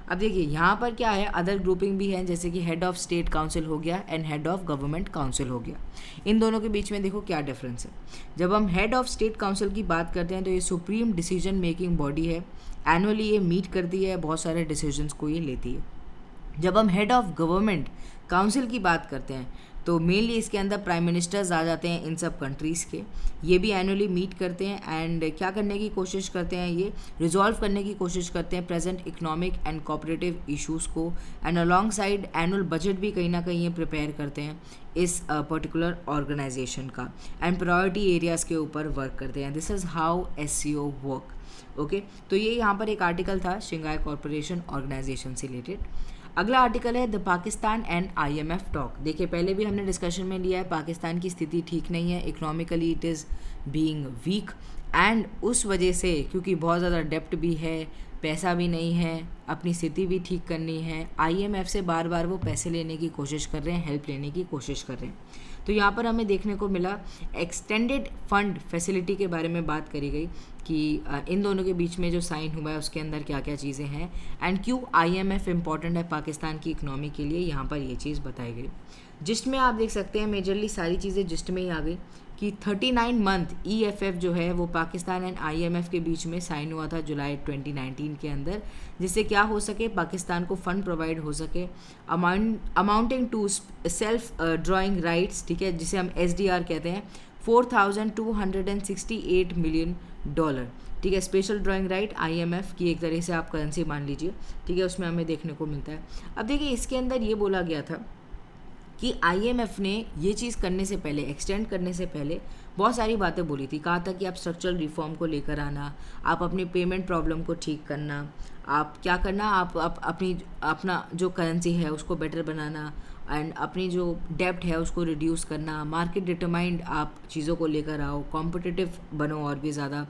अब देखिए यहाँ पर क्या है, अदर ग्रुपिंग भी है, जैसे कि हेड ऑफ स्टेट काउंसिल हो गया and head of government council हो गया। इन दोनों के बीच में देखो क्या डिफरेंस है। जब हम हेड ऑफ स्टेट काउंसिल की बात करते हैं तो ये सुप्रीम डिसीजन मेकिंग बॉडी है, एनुअली ये मीट करती है, बहुत सारे डिसीजंस को ये लेती है। जब हम हेड ऑफ गवर्नमेंट काउंसिल की बात करते हैं तो मेनली इसके अंदर प्राइम मिनिस्टर्स आ जाते हैं इन सब कंट्रीज़ के। ये भी एनुअली मीट करते हैं एंड क्या करने की कोशिश करते हैं, ये रिजॉल्व करने की कोशिश करते हैं present economic and cooperative issues को, and alongside annual budget भी कहीं ना कहीं ये प्रिपेयर करते हैं इस पर्टिकुलर ऑर्गेनाइजेशन का, एंड प्रायोरिटी एरियाज़ के ऊपर वर्क करते हैं। This is how SCO work. Okay, तो ये यहाँ पर एक आर्टिकल था शंघाई कॉरपोरेशन ऑर्गेनाइजेशन से रिलेटेड। अगला आर्टिकल है the Pakistan and IMF talk. देखिए पहले भी हमने डिस्कशन में लिया है, पाकिस्तान की स्थिति ठीक नहीं है, economically it is being weak, and उस वजह से क्योंकि बहुत ज़्यादा डेप्ट भी है, पैसा भी नहीं है, अपनी स्थिति भी ठीक करनी है, IMF से बार बार वो पैसे लेने की कोशिश कर रहे हैं, हेल्प लेने की कोशिश कर रहे हैं। तो यहाँ पर हमें देखने को मिला एक्सटेंडेड फंड फैसिलिटी के बारे में बात करी गई कि इन दोनों के बीच में जो साइन हुआ है उसके अंदर क्या क्या चीज़ें हैं, एंड क्यों IMF इम्पॉर्टेंट है पाकिस्तान की इकनॉमी के लिए, यहाँ पर ये चीज़ बताई गई। जिस्ट में आप देख सकते हैं मेजरली सारी चीज़ें जिस्ट में ही आ गई कि 39 मंथ EFF जो है वो पाकिस्तान एंड IMF के बीच में साइन हुआ था जुलाई 2019 के अंदर, जिससे क्या हो सके, पाकिस्तान को फंड प्रोवाइड हो सके amounting to self drawing rights, ठीक है, जिसे हम SDR कहते हैं, $4,268 मिलियन, ठीक है। स्पेशल ड्राइंग राइट IMF की एक तरह से आप करेंसी मान लीजिए, ठीक है, उसमें हमें देखने को मिलता है। अब देखिए इसके अंदर ये बोला गया था कि IMF ने ये चीज़ करने से पहले, एक्सटेंड करने से पहले बहुत सारी बातें बोली थी। कहा था कि आप स्ट्रक्चरल रिफॉर्म को लेकर आना, आप अपनी पेमेंट प्रॉब्लम को ठीक करना, आप क्या करना, आप अपना जो करेंसी है उसको बेटर बनाना, एंड अपनी जो डेप्ट है उसको रिड्यूस करना, मार्केट डिटरमाइंड आप चीज़ों को लेकर आओ, कॉम्पिटिटिव बनो और भी ज़्यादा,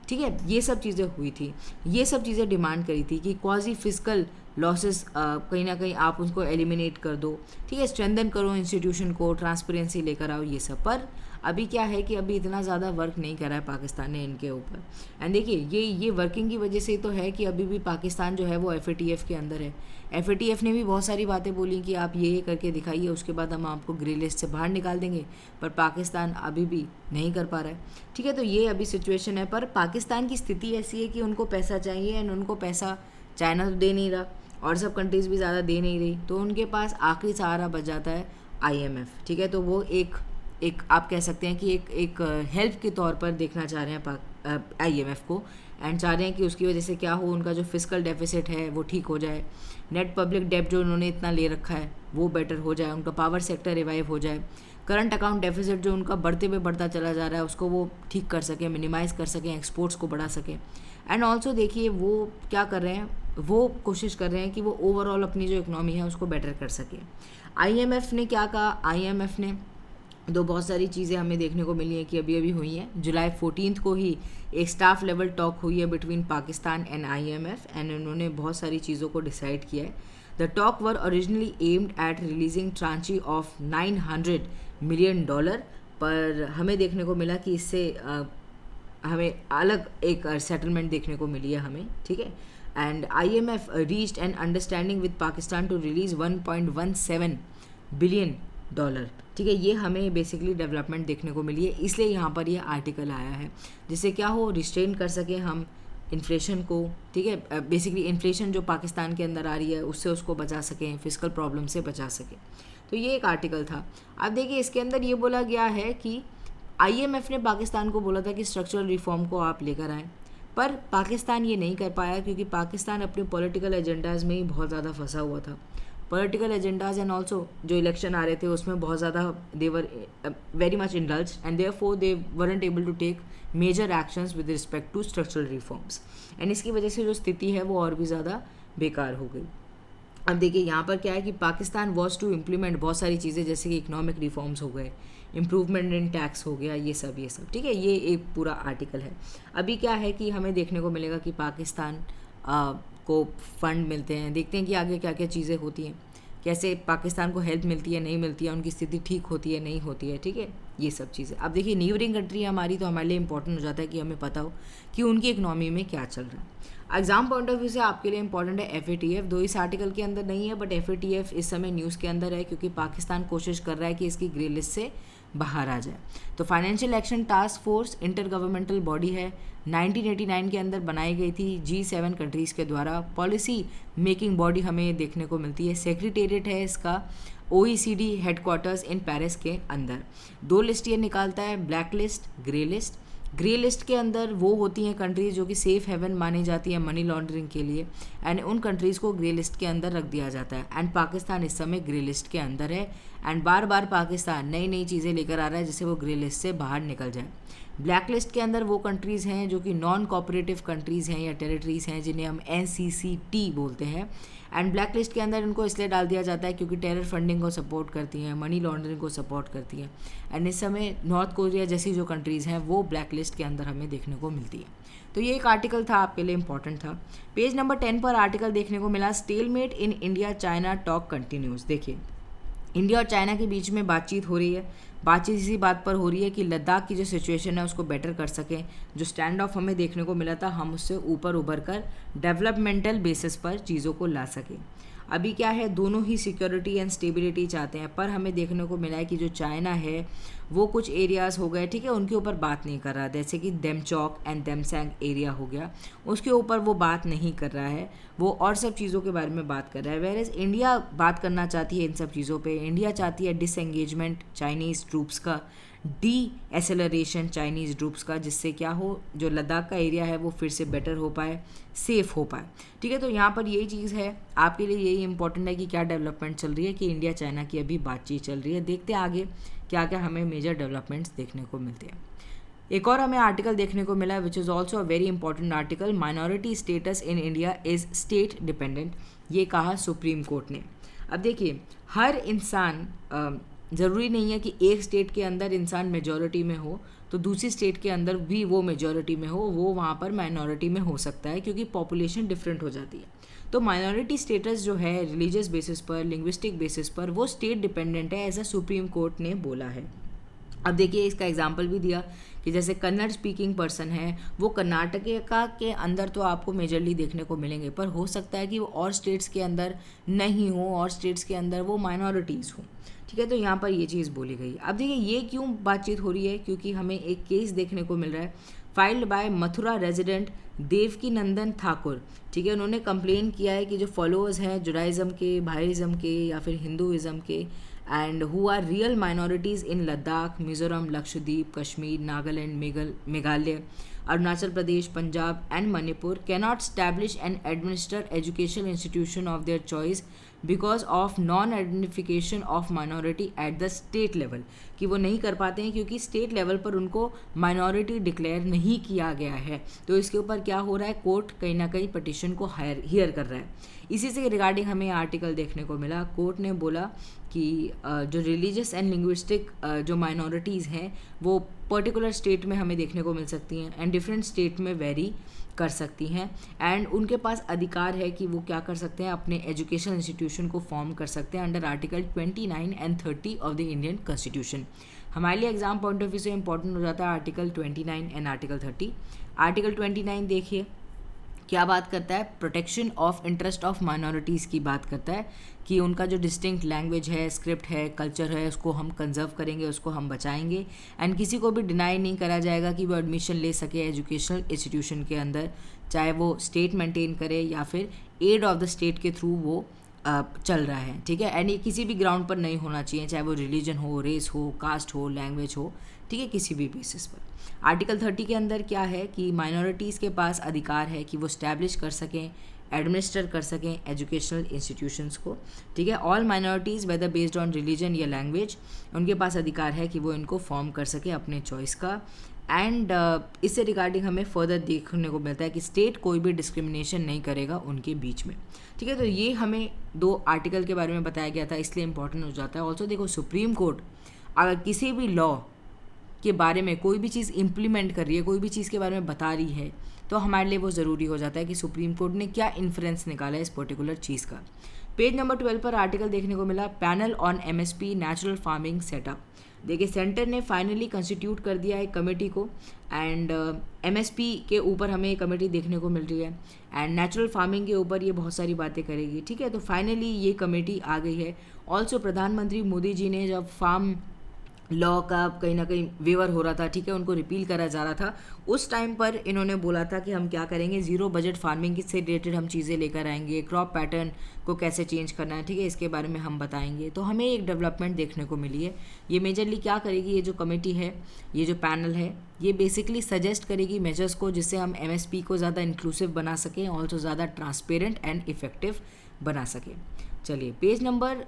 ठीक है। ये सब चीज़ें हुई थी, ये सब चीज़ें डिमांड करी थी कि क्वाजी फिजिकल लॉसेस कहीं ना कहीं आप उसको एलिमिनेट कर दो, ठीक है, स्ट्रेंथन करो इंस्टीट्यूशन को, ट्रांसपेरेंसी लेकर आओ, ये सब। पर अभी क्या है कि अभी इतना ज़्यादा वर्क नहीं करा है पाकिस्तान ने इनके ऊपर, एंड देखिए ये वर्किंग की वजह से तो है कि अभी भी पाकिस्तान जो है वो FATF के अंदर है। FATF ने भी बहुत सारी बातें बोली कि आप ये करके दिखाइए, उसके बाद हम आपको ग्रे लिस्ट से बाहर निकाल देंगे, पर पाकिस्तान अभी भी नहीं कर पा रहा है, ठीक है। तो ये अभी सिचुएशन है, पर पाकिस्तान की स्थिति ऐसी है कि उनको पैसा चाहिए, एंड उनको पैसा चाइना तो दे नहीं रहा और सब कंट्रीज़ भी ज़्यादा दे नहीं रही, तो उनके पास आखिरी सहारा बच जाता है IMF, ठीक है। तो वो एक आप कह सकते हैं कि एक हेल्प के तौर पर देखना चाह रहे हैं IMF को, एंड चाह रहे हैं कि उसकी वजह से क्या हो, उनका जो फिजिकल डेफिसिट है वो ठीक हो जाए, नेट पब्लिक डेब्ट जो उन्होंने इतना ले रखा है वो बेटर हो जाए, उनका पावर सेक्टर रिवाइव हो जाए, करंट अकाउंट डेफिसिट जो उनका बढ़ता चला जा रहा है उसको वो ठीक कर सकें, मिनिमाइज़ कर सकें, एक्सपोर्ट्स को बढ़ा सकें। एंड ऑल्सो देखिए वो क्या कर रहे हैं, वो कोशिश कर रहे हैं कि वो ओवरऑल अपनी जो इकनॉमी है उसको बेटर कर सके। IMF ने क्या कहा, IMF ने बहुत सारी चीज़ें हमें देखने को मिली हैं कि अभी हुई हैं। जुलाई 14 को ही एक स्टाफ लेवल टॉक हुई है between Pakistan and IMF, and उन्होंने बहुत सारी चीज़ों को डिसाइड किया है। The talk were originally aimed at releasing tranche of $900 million, पर हमें देखने को मिला कि इससे हमें अलग एक सेटलमेंट देखने को मिली है हमें, ठीक है। And IMF reached an understanding with Pakistan to release $1.17 billion, ठीक है। ये हमें बेसिकली डेवलपमेंट देखने को मिली है, इसलिए यहाँ पर ये आर्टिकल आया है, जिससे क्या हो, रिस्ट्रेन कर सकें हम इन्फ्लेशन को, ठीक है। बेसिकली इन्फ्लेशन जो पाकिस्तान के अंदर आ रही है उससे उसको बचा सकें, फिजिकल प्रॉब्लम से बचा सकें। तो ये एक आर्टिकल था। अब देखिए इसके अंदर ये बोला गया है कि IMF ने पाकिस्तान को बोला था कि स्ट्रक्चरल रिफॉर्म को आप लेकर आएँ, पर पाकिस्तान ये नहीं कर पाया क्योंकि पाकिस्तान अपने पॉलिटिकल एजेंडाज़ में ही बहुत ज़्यादा फंसा हुआ था। पॉलिटिकल एजेंडाज एंड ऑल्सो जो इलेक्शन आ रहे थे उसमें बहुत ज़्यादा they were very much indulged, and therefore they weren't able to take major actions with respect to structural reforms, and इसकी वजह से जो स्थिति है वो और भी ज़्यादा बेकार हो गई। अब देखिए यहाँ पर क्या है कि पाकिस्तान वॉज टू इम्प्लीमेंट बहुत सारी चीज़ें, जैसे कि इकोनॉमिक रिफॉर्म्स हो गए, इम्प्रूवमेंट इन टैक्स हो गया, ये सब, ठीक है। ये एक पूरा आर्टिकल है। अभी क्या है कि हमें देखने को मिलेगा कि पाकिस्तान को फंड मिलते हैं, देखते हैं कि आगे क्या क्या चीज़ें होती हैं, कैसे पाकिस्तान को हेल्प मिलती है नहीं मिलती है, उनकी स्थिति ठीक होती है नहीं होती है, ठीक है, ये सब चीज़ें। अब देखिए नीबरिंग कंट्री हमारी, तो हमारे लिए इंपॉर्टेंट हो जाता है कि हमें पता हो कि उनकी इकनॉमी में क्या चल रहा है। एग्जाम पॉइंट ऑफ व्यू से आपके लिए इंपॉर्टेंट है FATF, दो इस आर्टिकल के अंदर नहीं है, बट FATF इस समय न्यूज़ के अंदर है क्योंकि पाकिस्तान कोशिश कर रहा है कि इसकी ग्रे लिस्ट से बाहर आ जाए। तो financial action task force inter governmental body है, 1989 के अंदर बनाई गई थी G7 कंट्रीज़ के द्वारा। पॉलिसी मेकिंग बॉडी हमें देखने को मिलती है। सेक्रेटेरिएट है इसका OECD हेडक्वार्टर्स इन पेरिस के अंदर। 2 लिस्ट ये निकालता है, black list, grey list. Grey list के अंदर वो होती हैं कंट्रीज़ जो कि सेफ हेवन मानी जाती है मनी लॉन्ड्रिंग के लिए, एंड उन कंट्रीज़ को ग्रे लिस्ट के अंदर रख दिया जाता है। एंड पाकिस्तान इस समय ग्रे लिस्ट के अंदर है, एंड बार बार पाकिस्तान नई नई चीज़ें लेकर आ रहा है जिससे वो ग्रे लिस्ट से बाहर निकल जाए। ब्लैक लिस्ट के अंदर वो कंट्रीज़ हैं जो कि नॉन कोऑपरेटिव कंट्रीज़ हैं या टेरिटरीज़ हैं जिन्हें हम NCCT बोलते हैं। एंड ब्लैक लिस्ट के अंदर इनको इसलिए डाल दिया जाता है क्योंकि टेरर फंडिंग को सपोर्ट करती हैं, मनी लॉन्ड्रिंग को सपोर्ट करती हैं। एंड इस समय नॉर्थ कोरिया जैसी जो कंट्रीज़ हैं वो ब्लैक लिस्ट के अंदर हमें देखने को मिलती है। तो ये एक आर्टिकल था, आपके लिए इंपॉर्टेंट था। पेज नंबर 10 पर आर्टिकल देखने को मिला, stalemate in India China talk continues. देखिए, इंडिया और चाइना के बीच में बातचीत हो रही है। बातचीत इसी बात पर हो रही है कि लद्दाख की जो सिचुएशन है उसको बेटर कर सकें। जो स्टैंड ऑफ हमें देखने को मिला था, हम उससे ऊपर उभर कर डेवलपमेंटल बेसिस पर चीज़ों को ला सकें। अभी क्या है, दोनों ही सिक्योरिटी एंड स्टेबिलिटी चाहते हैं, पर हमें देखने को मिला है कि जो चाइना है वो कुछ एरियाज़ हो गए, ठीक है, उनके ऊपर बात नहीं कर रहा, जैसे कि देमचौक एंड देमसैंग एरिया हो गया, उसके ऊपर वो बात नहीं कर रहा है, वो और सब चीज़ों के बारे में बात कर रहा है। वेयर एज इंडिया बात करना चाहती है इन सब चीज़ों पे। इंडिया चाहती है डिसएंगेजमेंट चाइनीज़ ट्रूप्स का, डी एसेलरेशन चाइनीज़ ट्रूप्स का, जिससे क्या हो, जो लद्दाख का एरिया है वो फिर से बेटर हो पाए, सेफ़ हो पाए। ठीक है, तो यहाँ पर यही चीज़ है, आपके लिए यही इंपॉर्टेंट है कि क्या डेवलपमेंट चल रही है, कि इंडिया चाइना की अभी बातचीत चल रही है। देखते हैं आगे क्या क्या हमें मेजर डेवलपमेंट्स देखने को मिलते हैं। एक और हमें आर्टिकल देखने को मिला which is also a very important article, minority status in India is state dependent. ये कहा सुप्रीम कोर्ट ने। अब देखिए, हर इंसान, ज़रूरी नहीं है कि एक स्टेट के अंदर इंसान मेजॉरिटी में हो तो दूसरी स्टेट के अंदर भी वो मेजॉरिटी में हो, वो वहाँ पर माइनॉरिटी में हो सकता है, क्योंकि पॉपुलेशन डिफरेंट हो जाती है। तो माइनॉरिटी स्टेटस जो है रिलीजियस बेसिस पर, लिंग्विस्टिक बेसिस पर, वो स्टेट डिपेंडेंट है, ऐसा सुप्रीम कोर्ट ने बोला है। अब देखिए, इसका एग्जांपल भी दिया कि जैसे कन्नड़ स्पीकिंग पर्सन है, वो कर्नाटका के अंदर तो आपको मेजरली देखने को मिलेंगे, पर हो सकता है कि वो और स्टेट्स के अंदर नहीं हो, और स्टेट्स के अंदर वो माइनॉरिटीज़ हों। ठीक है, तो यहाँ पर ये चीज़ बोली गई। अब देखिए, ये क्यों बातचीत हो रही है, क्योंकि हमें एक केस देखने को मिल रहा है filed by Mathura resident Devaki Nandan Thakur. ठीक है, उन्होंने कंप्लेन किया है कि जो फॉलोअर्स हैं जुडाइज़म के, भाईज़म के या फिर हिंदुज़म के, and who are real minorities in Ladakh, Mizoram, Lakshadweep, Kashmir, Nagaland, Meghalaya, Arunachal Pradesh, Punjab and Manipur cannot establish and administer educational institution of their choice because of non identification of minority at the state level, कि वो नहीं कर पाते हैं क्योंकि स्टेट लेवल पर उनको माइनॉरिटी डिक्लेयर नहीं किया गया है। तो इसके ऊपर क्या हो रहा है, कोर्ट कहीं ना कहीं पिटिशन को हियर कर रहा है। इसी से रिगार्डिंग हमें आर्टिकल देखने को मिला। कोर्ट ने बोला कि जो रिलीजियस एंड लिंग्विस्टिक जो माइनॉरिटीज़ हैं वो पर्टिकुलर स्टेट में हमें देखने को मिल सकती हैं एंड डिफरेंट स्टेट में वेरी कर सकती हैं, एंड उनके पास अधिकार है कि वो क्या कर सकते हैं, अपने एजुकेशनल इंस्टीट्यूशन को फॉर्म कर सकते हैं under article 29 and 30 of the Indian constitution. हमारे लिए एग्जाम पॉइंट ऑफ व्यू से इंपॉर्टेंट हो जाता है आर्टिकल 29 एंड आर्टिकल 30। आर्टिकल 29 देखिए क्या बात करता है, protection of interest of minorities की बात करता है कि उनका जो डिस्टिंक्ट लैंग्वेज है, स्क्रिप्ट है, कल्चर है, उसको हम कंजर्व करेंगे, उसको हम बचाएंगे, एंड किसी को भी डिनाई नहीं करा जाएगा कि वो एडमिशन ले सके एजुकेशनल इंस्टीट्यूशन के अंदर, चाहे वो स्टेट मेंटेन करे या फिर एड ऑफ द स्टेट के थ्रू वो चल रहा है। ठीक है, एंड ये किसी भी ग्राउंड पर नहीं होना चाहिए, चाहे वो रिलीजन हो, रेस हो, कास्ट हो, लैंग्वेज हो, ठीक है, किसी भी बेसिस पर। आर्टिकल 30 के अंदर क्या है कि माइनॉरिटीज़ के पास अधिकार है कि वो स्टैब्लिश कर सकें, एडमिनिस्टर कर सकें एजुकेशनल इंस्टीट्यूशंस को। ठीक है, all minorities whether based on religion या लैंग्वेज, उनके पास अधिकार है कि वो इनको फॉर्म कर सकें अपने चॉइस का। एंड इससे रिगार्डिंग हमें फर्दर देखने को मिलता है कि स्टेट कोई भी डिस्क्रिमिनेशन नहीं करेगा उनके बीच में। ठीक है, तो ये हमें 2 आर्टिकल के बारे में बताया गया था, इसलिए इंपॉर्टेंट हो जाता है। ऑल्सो देखो, सुप्रीम कोर्ट अगर किसी भी लॉ के बारे में कोई भी चीज़ इम्प्लीमेंट कर रही है, कोई भी चीज़ के बारे में बता रही है, तो हमारे लिए वो ज़रूरी हो जाता है कि सुप्रीम कोर्ट ने क्या इन्फ्रेंस निकाला है इस पर्टिकुलर चीज़ का। पेज नंबर 12 पर आर्टिकल देखने को मिला, panel on MSP natural farming setup. देखिए, सेंटर ने फाइनली कंस्टिट्यूट कर दिया है कमेटी को, एंड MSP के ऊपर हमें कमेटी देखने को मिल रही है, एंड नेचुरल फार्मिंग के ऊपर ये बहुत सारी बातें करेगी। ठीक है, तो फाइनली ये कमेटी आ गई है। ऑल्सो प्रधानमंत्री मोदी जी ने जब फार्म लॉ का कहीं ना कहीं वेवर हो रहा था, ठीक है, उनको रिपील करा जा रहा था, उस टाइम पर इन्होंने बोला था कि हम क्या करेंगे, ज़ीरो बजट फार्मिंग से रिलेटेड हम चीज़ें लेकर आएंगे, क्रॉप पैटर्न को कैसे चेंज करना है, ठीक है, इसके बारे में हम बताएंगे। तो हमें एक डेवलपमेंट देखने को मिली है। ये मेजरली क्या करेगी, ये जो कमेटी है, ये जो पैनल है, ये बेसिकली सजेस्ट करेगी मेजर्स को जिससे हम MSP को ज़्यादा इंक्लूसिव बना सकें, ऑल्सो ज़्यादा ट्रांसपेरेंट एंड इफेक्टिव बना सकें। चलिए पेज नंबर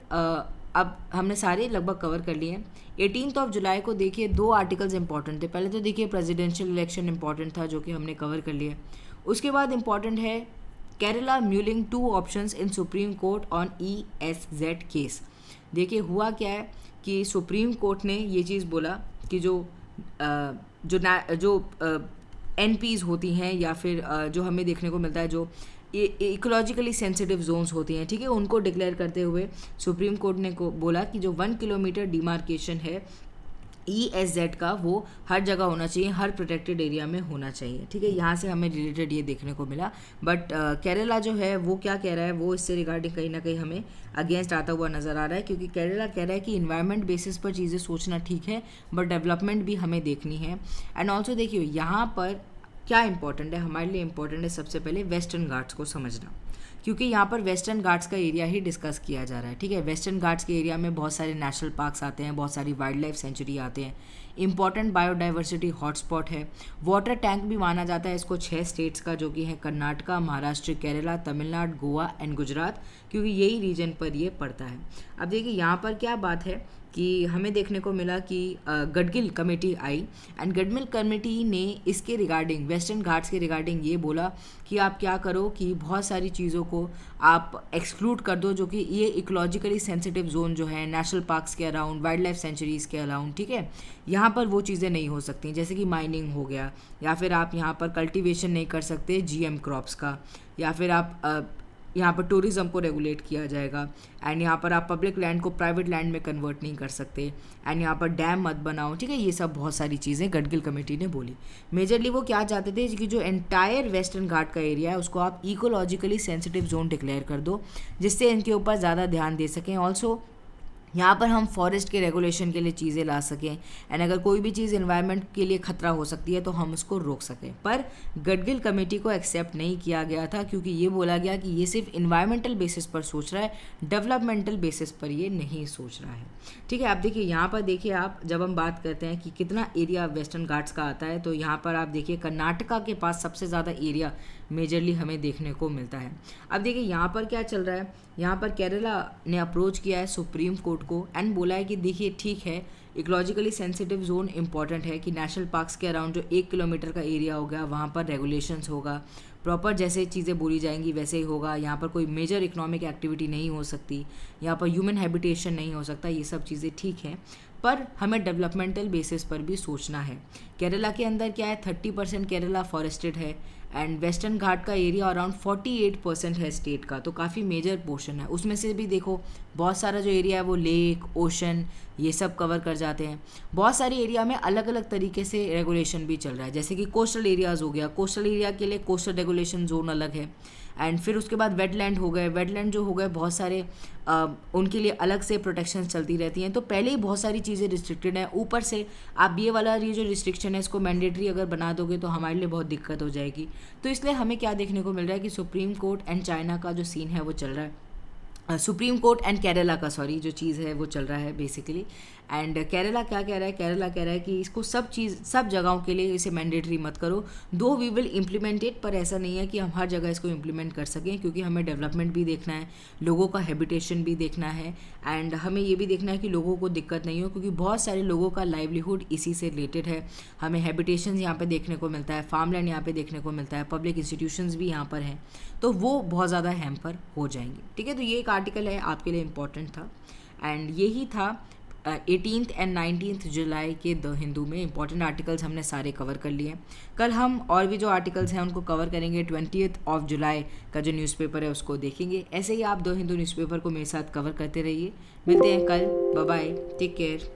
अब हमने सारे लगभग कवर कर लिए हैं। 18 जुलाई को देखिए 2 आर्टिकल्स इंपॉर्टेंट थे। पहले तो देखिए प्रेसिडेंशियल इलेक्शन इंपॉर्टेंट था जो कि हमने कवर कर लिया। उसके बाद इंपॉर्टेंट है Kerala mewling 2 options in supreme court on ESZ case. देखिए हुआ क्या है कि सुप्रीम कोर्ट ने ये चीज़ बोला कि जो NPs होती हैं या फिर जो हमें देखने को मिलता है जो इकोलॉजिकली सेंसिटिव जोन्स होती हैं, ठीक है, उनको डिक्लेयर करते हुए सुप्रीम कोर्ट ने बोला कि जो 1 किलोमीटर डिमार्केशन है ESZ का वो हर जगह होना चाहिए, हर प्रोटेक्टेड एरिया में होना चाहिए, ठीक है। यहाँ से हमें रिलेटेड ये देखने को मिला। बट केरला जो है वो क्या कह रहा है, वो इससे रिगार्डिंग कहीं ना कहीं हमें अगेंस्ट आता हुआ नज़र आ रहा है, क्योंकि केरला कह रहा है कि इन्वायरमेंट बेसिस पर चीज़ें सोचना ठीक है बट डेवलपमेंट भी हमें देखनी है। एंड ऑल्सो देखिए यहाँ पर क्या इंपॉर्टेंट है, हमारे लिए इंपॉर्टेंट है सबसे पहले वेस्टर्न घाट्स को समझना, क्योंकि यहाँ पर वेस्टर्न घाट्स का एरिया ही डिस्कस किया जा रहा है, ठीक है। वेस्टर्न घाट्स के एरिया में बहुत सारे नेशनल पार्क्स आते हैं, बहुत सारी वाइल्ड लाइफ सेंचुरी आते हैं, इंपॉर्टेंट बायोडाइवर्सिटी हॉटस्पॉट है, वाटर टैंक भी माना जाता है इसको 6 स्टेट्स का, जो कि है कर्नाटका, महाराष्ट्र, केरला, तमिलनाडु, गोवा एंड गुजरात, क्योंकि यही रीजन पर ये पड़ता है। अब देखिए यहाँ पर क्या बात है कि हमें देखने को मिला कि Gadgil committee I and Gadgil committee ने इसके रिगार्डिंग वेस्टर्न घाट्स के रिगार्डिंग ये बोला कि आप क्या करो कि बहुत सारी चीज़ों को आप एक्सक्लूड कर दो जो कि ये इकोलॉजिकली सेंसिटिव जोन जो है नेशनल पार्क्स के अराउंड, वाइल्ड लाइफ सेंचुरीज़ के अराउंड, ठीक है, यहाँ पर वो चीज़ें नहीं हो सकती, जैसे कि माइनिंग हो गया, या फिर आप यहाँ पर कल्टीवेशन नहीं कर सकते GM क्रॉप्स का, या फिर आप यहाँ पर टूरिज़्म को रेगुलेट किया जाएगा, एंड यहाँ पर आप पब्लिक लैंड को प्राइवेट लैंड में कन्वर्ट नहीं कर सकते, एंड यहाँ पर डैम मत बनाओ, ठीक है। ये सब बहुत सारी चीज़ें गडगिल कमेटी ने बोली। मेजरली वो क्या चाहते थे कि जो एंटायर वेस्टर्न घाट का एरिया है उसको आप इकोलॉजिकली सेंसिटिव जोन डिक्लेयर कर दो, जिससे इनके ऊपर ज़्यादा ध्यान दे सकें। ऑल्सो यहाँ पर हम फॉरेस्ट के रेगुलेशन के लिए चीज़ें ला सकें, एंड अगर कोई भी चीज़ एनवायरनमेंट के लिए खतरा हो सकती है तो हम उसको रोक सकें। पर गडगिल कमेटी को एक्सेप्ट नहीं किया गया था, क्योंकि ये बोला गया कि ये सिर्फ इन्वायरमेंटल बेसिस पर सोच रहा है, डेवलपमेंटल बेसिस पर ये नहीं सोच रहा है, ठीक है। आप देखिए यहाँ पर देखिए, आप जब हम बात करते हैं कि कितना एरिया वेस्टर्न घाट्स का आता है, तो यहाँ पर आप देखिए कर्नाटका के पास सबसे ज़्यादा एरिया मेजरली हमें देखने को मिलता है। अब देखिए यहाँ पर क्या चल रहा है, यहाँ पर केरला ने अप्रोच किया है सुप्रीम कोर्ट को एंड बोला है कि देखिए ठीक है, इकोलॉजिकली सेंसिटिव जोन इंपॉर्टेंट है कि नेशनल पार्क्स के अराउंड जो 1 किलोमीटर का एरिया होगा वहाँ पर रेगुलेशंस होगा, प्रॉपर जैसे चीज़ें बोली जाएंगी वैसे ही होगा, यहाँ पर कोई मेजर इकोनॉमिक एक्टिविटी नहीं हो सकती, यहाँ पर ह्यूमन हैबिटेशन नहीं हो सकता, ये सब चीज़ें ठीक हैं, पर हमें डेवलपमेंटल बेसिस पर भी सोचना है। केरला के अंदर क्या है, 30% केरला फॉरेस्टेड है, एंड वेस्टर्न घाट का एरिया अराउंड 48% है स्टेट का, तो काफ़ी मेजर पोर्शन है। उसमें से भी देखो बहुत सारा जो एरिया है वो लेक, ओशन, ये सब कवर कर जाते हैं। बहुत सारी एरिया में अलग अलग तरीके से रेगुलेशन भी चल रहा है, जैसे कि कोस्टल एरियाज़ हो गया, कोस्टल एरिया के लिए कोस्टल रेगुलेशन जोन अलग है, एंड फिर उसके बाद वेटलैंड हो गए, वेटलैंड जो हो गए बहुत सारे उनके लिए अलग से प्रोटेक्शन चलती रहती हैं, तो पहले ही बहुत सारी चीज़ें रिस्ट्रिक्टेड हैं, ऊपर से आप ये जो रिस्ट्रिक्शन है इसको मैंडेटरी अगर बना दोगे तो हमारे लिए बहुत दिक्कत हो जाएगी। तो इसलिए हमें क्या देखने को मिल रहा है कि सुप्रीम कोर्ट एंड चाइना का जो सीन है वो चल रहा है, सुप्रीम कोर्ट एंड केरला का जो चीज़ है वो चल रहा है बेसिकली। एंड केरला क्या कह रहा है, केरला कह रहा है कि इसको सब जगहों के लिए इसे मैंडेटरी मत करो, दो वी विल इम्प्लीमेंट इट, पर ऐसा नहीं है कि हम हर जगह इसको इम्प्लीमेंट कर सकें, क्योंकि हमें डेवलपमेंट भी देखना है, लोगों का हैबिटेशन भी देखना है, एंड हमें ये भी देखना है कि लोगों को दिक्कत नहीं हो, क्योंकि बहुत सारे लोगों का लाइवलीहुड इसी से रिलेटेड है। हमें हैबिटेशन यहाँ पे देखने को मिलता है, फार्म लैंड यहाँ पे देखने को मिलता है, पब्लिक इंस्टीट्यूशंस भी यहाँ पर हैं, तो वो बहुत ज़्यादा हैम्पर हो जाएंगे, ठीक है। तो ये एक आर्टिकल है आपके लिए इम्पॉर्टेंट था, एंड यही था 18 एंड 19 जुलाई के द हिंदू में इंपॉर्टेंट आर्टिकल्स हमने सारे कवर कर लिए। कल हम और भी जो आर्टिकल्स हैं उनको कवर करेंगे, 20 जुलाई का जो न्यूज़पेपर है उसको देखेंगे। ऐसे ही आप द हिंदू न्यूज़पेपर को मेरे साथ कवर करते रहिए। मिलते हैं कल, बाय बाय, टेक केयर।